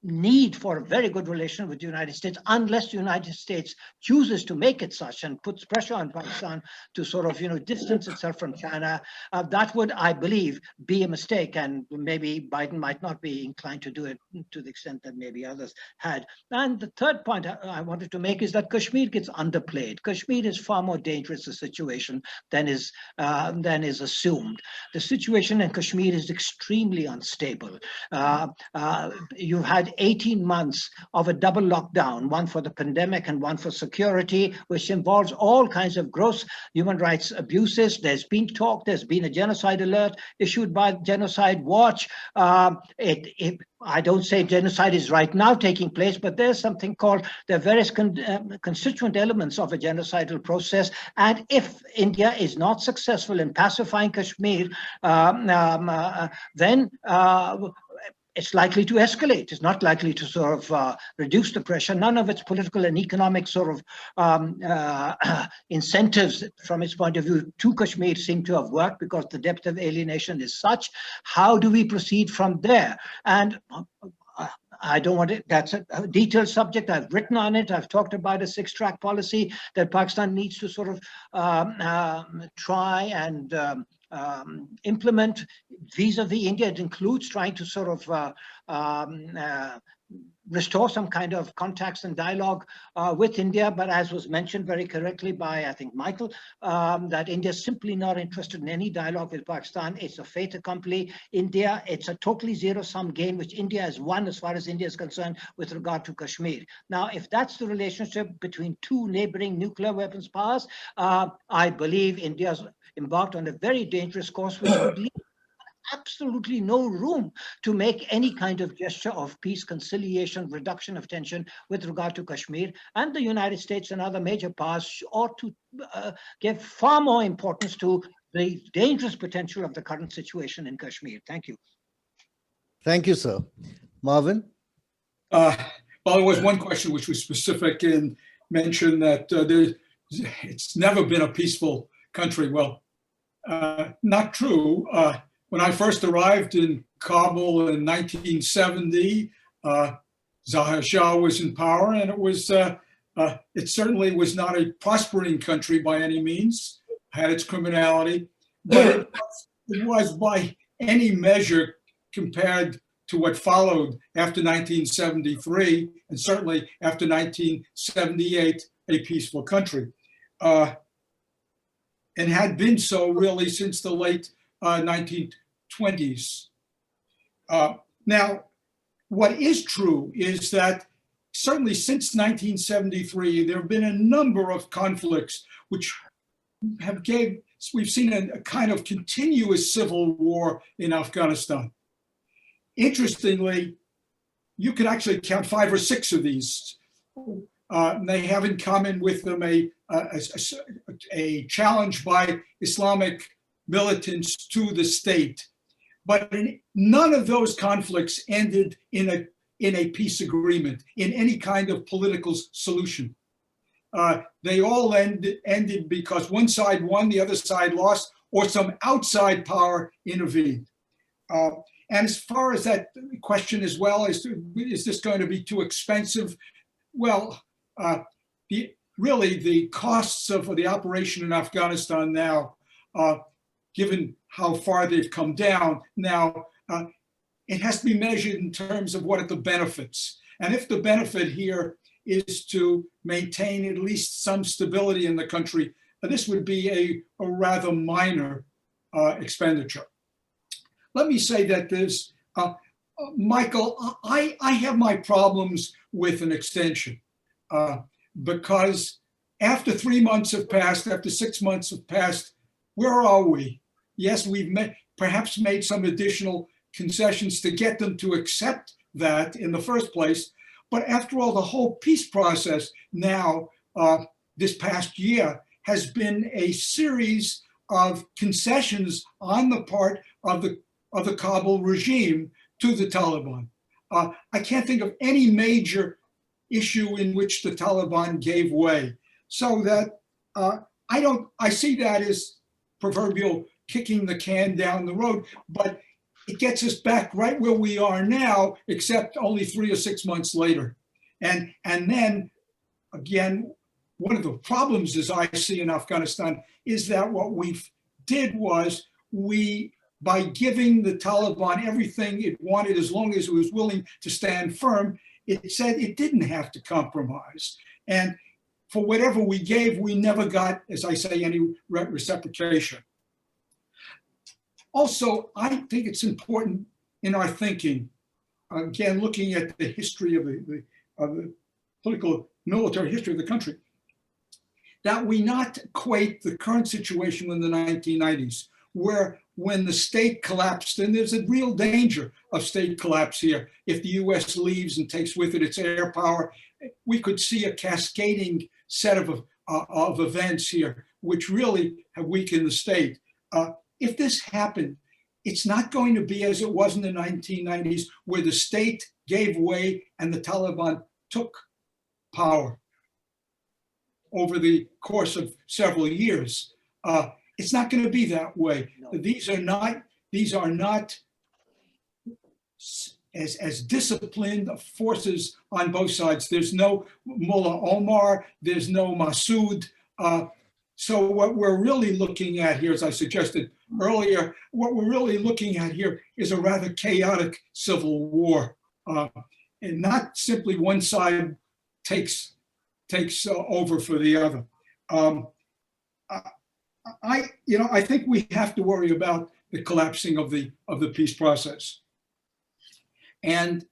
Speaker 4: need for a very good relation with the United States unless the United States chooses to make it such and puts pressure on Pakistan to sort of distance itself from China. That would, I believe, be a mistake, and maybe Biden might not be inclined to do it to the extent that maybe others had. And the third point I wanted to make is that Kashmir gets underplayed. Kashmir is far more dangerous a situation than is assumed. The situation in Kashmir is extremely unstable. You've had 18 months of a double lockdown, one for the pandemic and one for security, which involves all kinds of gross human rights abuses. There's been talk, there's been a genocide alert issued by Genocide Watch. I don't say genocide is right now taking place, but there's something called the various constituent elements of a genocidal process. And if India is not successful in pacifying Kashmir, then it's likely to escalate. It's not likely to sort of reduce the pressure. None of its political and economic sort of incentives from its point of view to Kashmir seem to have worked because the depth of alienation is such. How do we proceed from there? And I don't want it, that's a detailed subject. I've written on it. I've talked about a 6-track policy that Pakistan needs to sort of try and implement vis-a-vis India. It includes trying to sort of restore some kind of contacts and dialogue with India. But as was mentioned very correctly by, I think, Michael, that India is simply not interested in any dialogue with Pakistan. It's a fait accompli. India, it's a totally zero-sum game, which India has won as far as India is concerned with regard to Kashmir. Now, if that's the relationship between two neighboring nuclear weapons powers, I believe India's embarked on a very dangerous course, which would leave absolutely no room to make any kind of gesture of peace, conciliation, reduction of tension with regard to Kashmir. And the United States and other major powers ought to give far more importance to the dangerous potential of the current situation in Kashmir. Thank you.
Speaker 1: Thank you, sir. Marvin?
Speaker 5: Well, there was one question which was specific and mentioned that it's never been a peaceful country. Well, not true. When I first arrived in Kabul in 1970, Zahir Shah was in power, and it certainly was not a prospering country by any means, had its criminality, but it was by any measure compared to what followed after 1973, and certainly after 1978, a peaceful country. And had been so really since the late 1920s. Now, what is true is that certainly since 1973, there have been a number of conflicts which we've seen a kind of continuous civil war in Afghanistan. Interestingly, you could actually count 5 or 6 of these. They have in common with them a challenge by Islamic militants to the state, but none of those conflicts ended in a peace agreement, in any kind of political solution. They all ended because one side won, the other side lost, or some outside power intervened. And as far as that question as well, is this going to be too expensive? Well, really the costs of the operation in Afghanistan now, given how far they've come down now, it has to be measured in terms of what are the benefits. And if the benefit here is to maintain at least some stability in the country, this would be a rather minor expenditure. Let me say that there's, Michael, I have my problems with an extension because after 3 months have passed, after 6 months have passed, where are we? Yes, we've perhaps made some additional concessions to get them to accept that in the first place. But after all, the whole peace process now, this past year, has been a series of concessions on the part of the Kabul regime to the Taliban. I can't think of any major issue in which the Taliban gave way. So that I see that as proverbial kicking the can down the road, but it gets us back right where we are now, except only 3 or 6 months later. And then again, one of the problems as I see in Afghanistan is that what we did was by giving the Taliban everything it wanted, as long as it was willing to stand firm, it said it didn't have to compromise. And for whatever we gave, we never got, as I say, any reciprocation. Also, I think it's important in our thinking. again, looking at the history of the political military history of the country, that we not equate the current situation in the 1990s, where when the state collapsed, and there's a real danger of state collapse here. If the US leaves and takes with it its air power, we could see a cascading set of events here, which really have weakened the state. If this happened, it's not going to be as it was in the 1990s, where the state gave way and the Taliban took power over the course of several years. It's not going to be that way. No. These are not as disciplined forces on both sides. There's no Mullah Omar, there's no Massoud. So what we're really looking at here, as I suggested earlier, what we're really looking at here is a rather chaotic civil war, and not simply one side takes over for the other. I think we have to worry about the collapsing of the peace process, and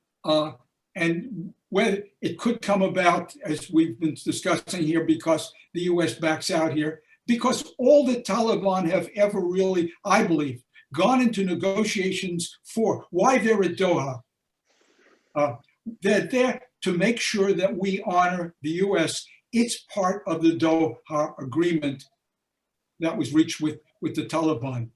Speaker 5: whether it could come about, as we've been discussing here, because the U.S. backs out here, because all the Taliban have ever really, I believe, gone into negotiations for. Why they're at Doha? They're there to make sure that we honor the U.S. It's part of the Doha agreement that was reached with the Taliban.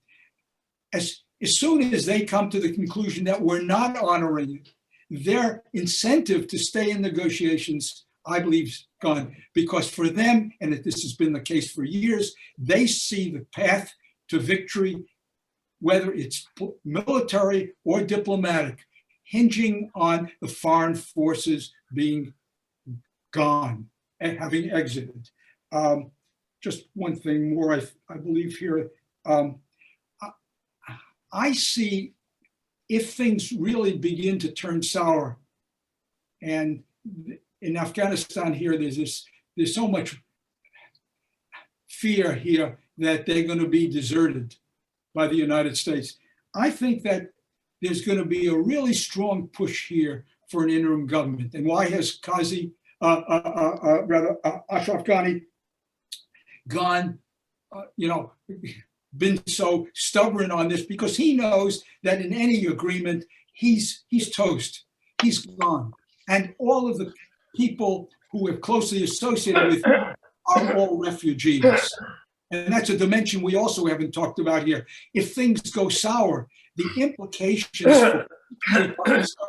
Speaker 5: As soon as they come to the conclusion that we're not honoring it, their incentive to stay in negotiations, I believe, is gone. Because for them, and this has been the case for years, they see the path to victory, whether it's military or diplomatic, hinging on the foreign forces being gone and having exited. Just one thing more, I believe here. I see, if things really begin to turn sour, and in Afghanistan here, there's so much fear here that they're going to be deserted by the United States. I think that there's going to be a really strong push here for an interim government. And why has Ashraf Ghani gone, been so stubborn on this? Because he knows that in any agreement, he's toast, he's gone. And all of the people who are closely associated with him are all refugees. And that's a dimension we also haven't talked about here. If things go sour, the implications for Pakistan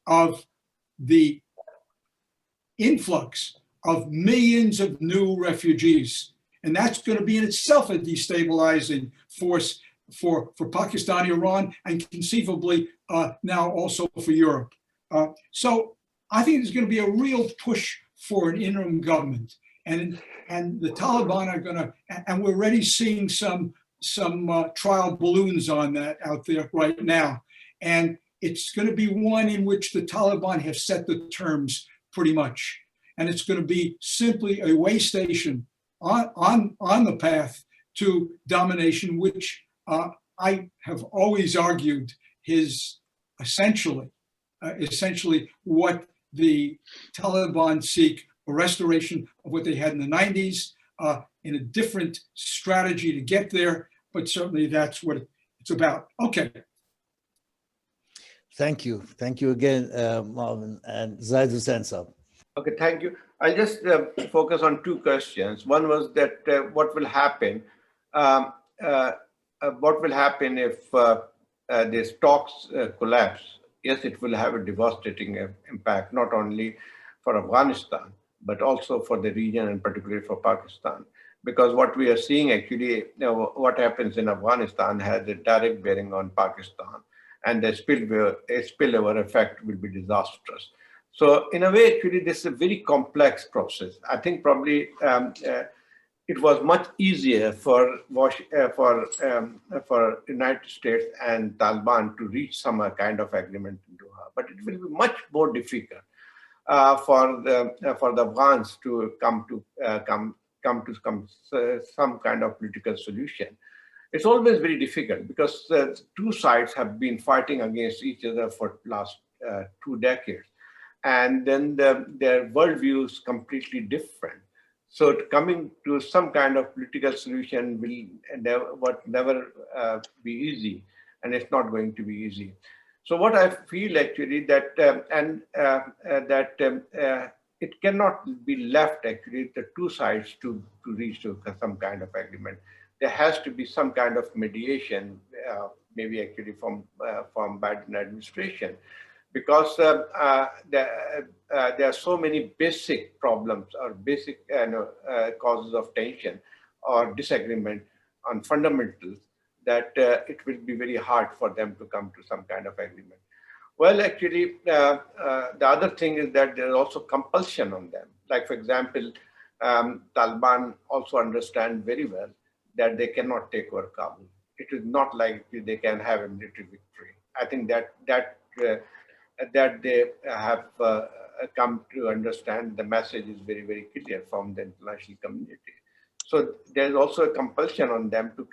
Speaker 5: of the influx of millions of new refugees. And that's going to be in itself a destabilizing force for Pakistan, Iran, and conceivably now also for Europe. So I think there's going to be a real push for an interim government. And the Taliban are going to, and we're already seeing some trial balloons on that out there right now. And it's going to be one in which the Taliban have set the terms pretty much. And it's going to be simply a way station on the path to domination, which I have always argued is essentially what the Taliban seek, a restoration of what they had in the 90s, in a different strategy to get there, but certainly that's what it's about. Okay.
Speaker 1: Thank you. Thank you again, Marvin and Zahid Hussain Saab.
Speaker 6: Okay, thank you. I'll just focus on two questions. One was that what will happen? What will happen if these talks collapse? Yes, it will have a devastating impact, not only for Afghanistan, but also for the region and particularly for Pakistan. Because what we are seeing actually, what happens in Afghanistan has a direct bearing on Pakistan, and the spillover effect will be disastrous. So in a way, actually, this is a very complex process. I think probably it was much easier for United States and Taliban to reach some kind of agreement in Doha, but it will be much more difficult for the Afghans to come to some kind of political solution. It's always very difficult because the two sides have been fighting against each other for last 2 decades. And then their worldview is completely different. So coming to some kind of political solution will never be easy, and it's not going to be easy. So what I feel actually that it cannot be left actually the two sides to reach to some kind of agreement. There has to be some kind of mediation, maybe actually from Biden administration, because there are so many basic problems or basic causes of tension or disagreement on fundamentals that it will be very hard for them to come to some kind of agreement. Well, actually, the other thing is that there is also compulsion on them. Like, for example, Taliban also understand very well that they cannot take over Kabul. It is not like they can have a military victory. I think that they have come to understand the message is very, very clear from the international community. So there's also a compulsion on them to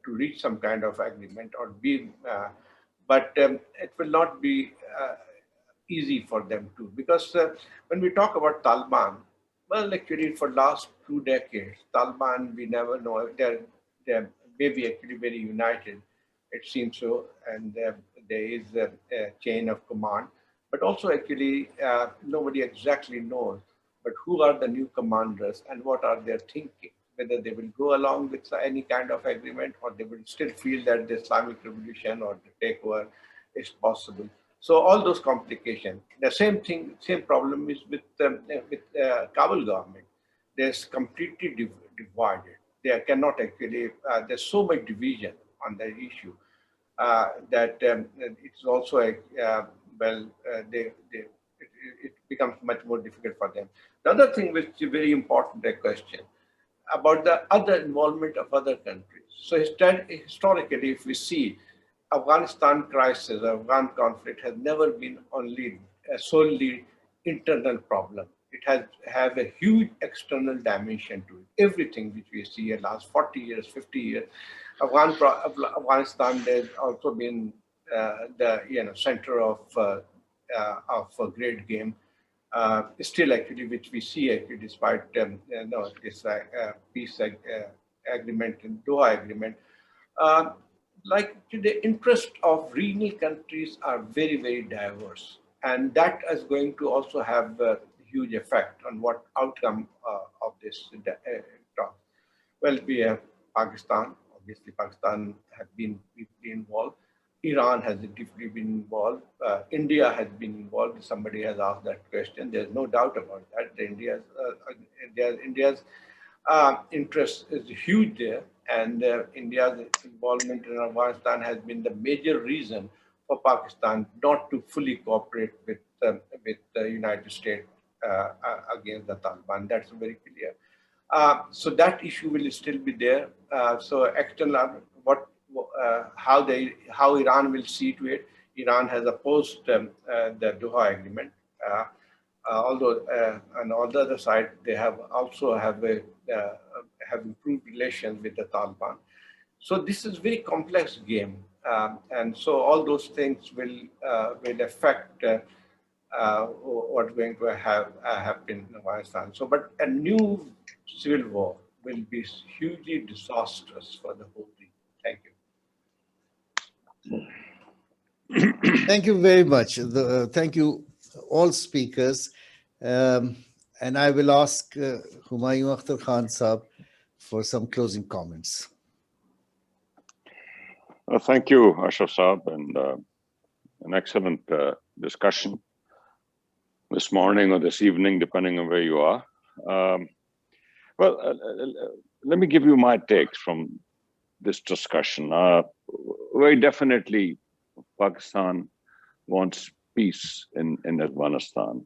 Speaker 6: reach some kind of agreement or be, but it will not be easy for them to, because when we talk about Taliban, well, actually for last 2 decades, Taliban, we never know, they're maybe actually very united, it seems so, and there is a chain of command, but also actually nobody exactly knows, but who are the new commanders and what are their thinking, whether they will go along with any kind of agreement or they will still feel that the Islamic revolution or the takeover is possible. So all those complications. The same problem is with Kabul government. There's completely divided. They cannot actually, there's so much division on the issue that it's also it becomes much more difficult for them. The other thing which is very important, a question about the other involvement of other countries. So historically, if we see, Afghanistan crisis, Afghan conflict has never been only solely internal problem. It has a huge external dimension to it. Everything which we see in the last 40 years, 50 years, Afghanistan has also been the center of a great game. Still, actually, which we see actually, despite this peace agreement and Doha agreement. Like the interest of regional countries are very, very diverse. And that is going to also have a huge effect on what outcome of this talk. Well, we have Pakistan. Obviously, Pakistan has been deeply involved. Iran has deeply been involved. India has been involved. Somebody has asked that question. There's no doubt about that. India's interest is huge there. And India's involvement in Afghanistan has been the major reason for Pakistan not to fully cooperate with the United States against the Taliban. That's very clear. So that issue will still be there. So external, how Iran will see to it. Iran has opposed the Doha agreement. Although on the other side, they have improved relations with the Taliban. So this is a very complex game, and so all those things will affect what's going to happen in Afghanistan. So, but a new civil war will be hugely disastrous for the whole region. Thank you.
Speaker 1: Thank you very much. Thank you, all speakers. And I will ask Humayun Khan Saab for some closing comments.
Speaker 2: Thank you, Ashraf Saab, and an excellent discussion this morning or this evening, depending on where you are. Let me give you my takes from this discussion. Very definitely, Pakistan wants peace in Afghanistan.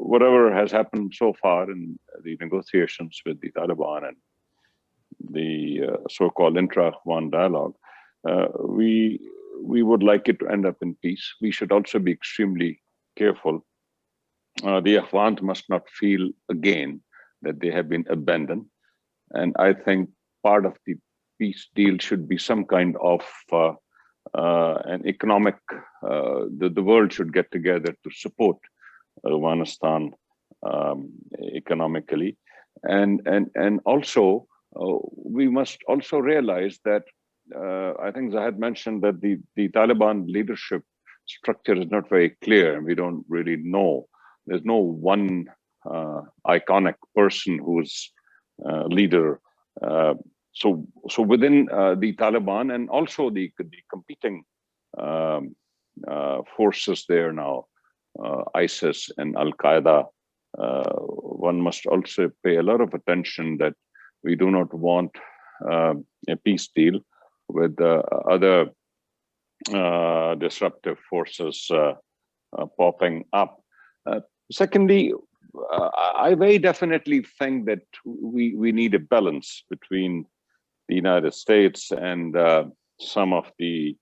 Speaker 2: Whatever has happened so far in the negotiations with the Taliban and the so-called intra-Afghan dialogue, we would like it to end up in peace. We should also be extremely careful. The Afghans must not feel again that they have been abandoned. And I think part of the peace deal should be some kind of an economic, the world should get together to support Afghanistan economically. And also, we must also realize that, I think Zahid mentioned that the Taliban leadership structure is not very clear, and we don't really know. There's no one iconic person who's leader. So within the Taliban and also the competing forces there now, ISIS and Al-Qaeda, one must also pay a lot of attention that we do not want a peace deal with other disruptive forces popping up. Secondly, I very definitely think that we need a balance between the United States and some of the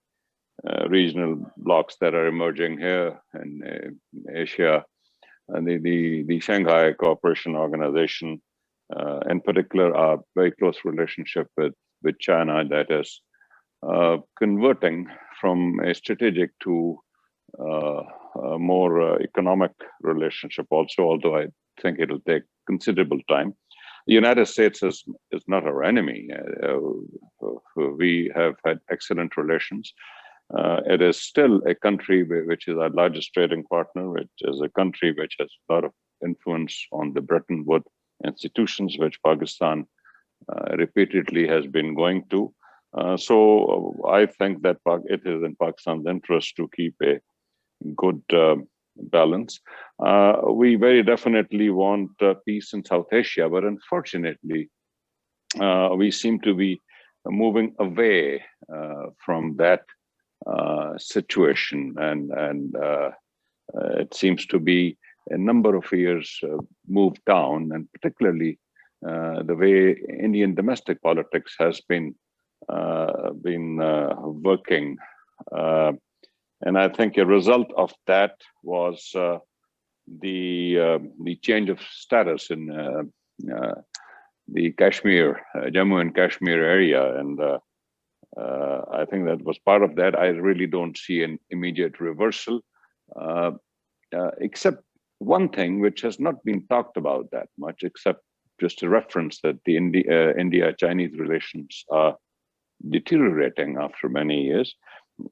Speaker 2: regional blocs that are emerging here in Asia, and the Shanghai Cooperation Organization, in particular, our very close relationship with China that is converting from a strategic to a more economic relationship also, although I think it'll take considerable time. The United States is not our enemy. We have had excellent relations. It is still a country which is our largest trading partner, which is a country which has a lot of influence on the Bretton Woods institutions, which Pakistan repeatedly has been going to. So I think that it is in Pakistan's interest to keep a good balance. We very definitely want peace in South Asia, but unfortunately, we seem to be moving away from that situation, and it seems to be a number of years moved down, and particularly the way Indian domestic politics has been working. And I think a result of that was the change of status in the Kashmir, Jammu and Kashmir area, and I think that was part of that. I really don't see an immediate reversal, except one thing which has not been talked about that much, except just a reference that the India-Chinese relations are deteriorating after many years,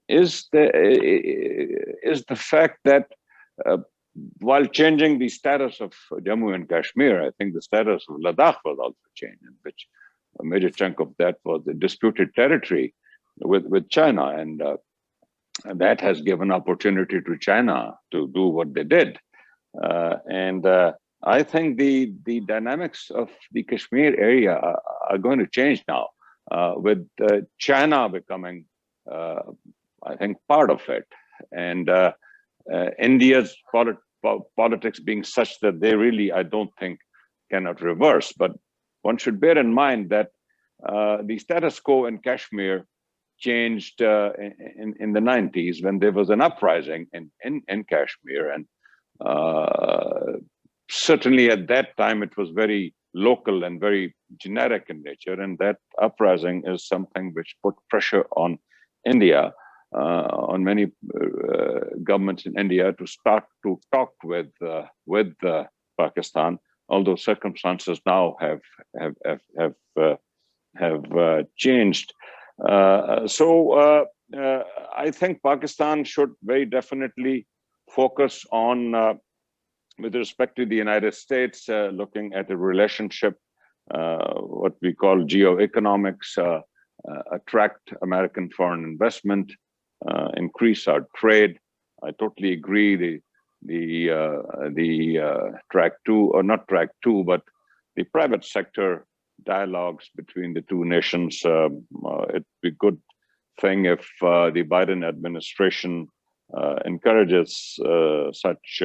Speaker 2: is the fact that while changing the status of Jammu and Kashmir, I think the status of Ladakh was also changed, in which a major chunk of that was the disputed territory with China, and that has given opportunity to China to do what they did. And I think the dynamics of the Kashmir area are going to change now, with China becoming, I think, part of it, and India's politics being such that they really, I don't think, cannot reverse. But one should bear in mind that the status quo in Kashmir changed in the 90s when there was an uprising in Kashmir, and certainly at that time it was very local and very generic in nature, and that uprising is something which put pressure on India, on many governments in India, to start to talk with Pakistan, although circumstances now have changed. So I think Pakistan should very definitely focus on, with respect to the United States, looking at a relationship, what we call geoeconomics, attract American foreign investment, increase our trade. I totally agree. The track two, or not track two, but the private sector dialogues between the two nations. It'd be a good thing if the Biden administration encourages such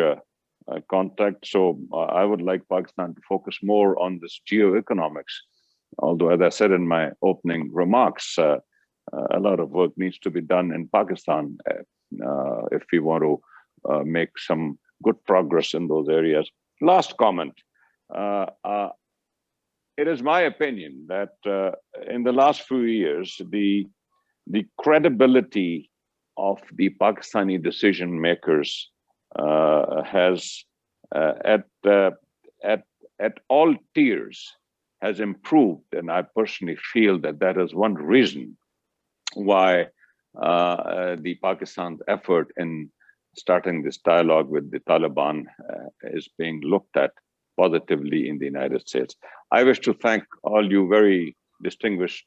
Speaker 2: contact. So I would like Pakistan to focus more on this geoeconomics. Although, as I said in my opening remarks, a lot of work needs to be done in Pakistan if we want to make some good progress in those areas. Last comment. it is my opinion that in the last few years, the credibility of the Pakistani decision makers has at all tiers has improved, and I personally feel that that is one reason why the Pakistan's effort in starting this dialogue with the Taliban is being looked at positively in the United States. I wish to thank all you very distinguished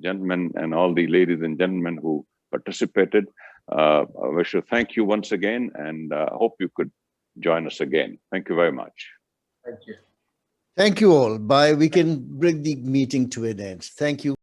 Speaker 2: gentlemen and all the ladies and gentlemen who participated. I wish to thank you once again, and hope you could join us again. Thank you very much.
Speaker 6: Thank you.
Speaker 1: Thank you all. Bye. We can bring the meeting to an end. Thank you.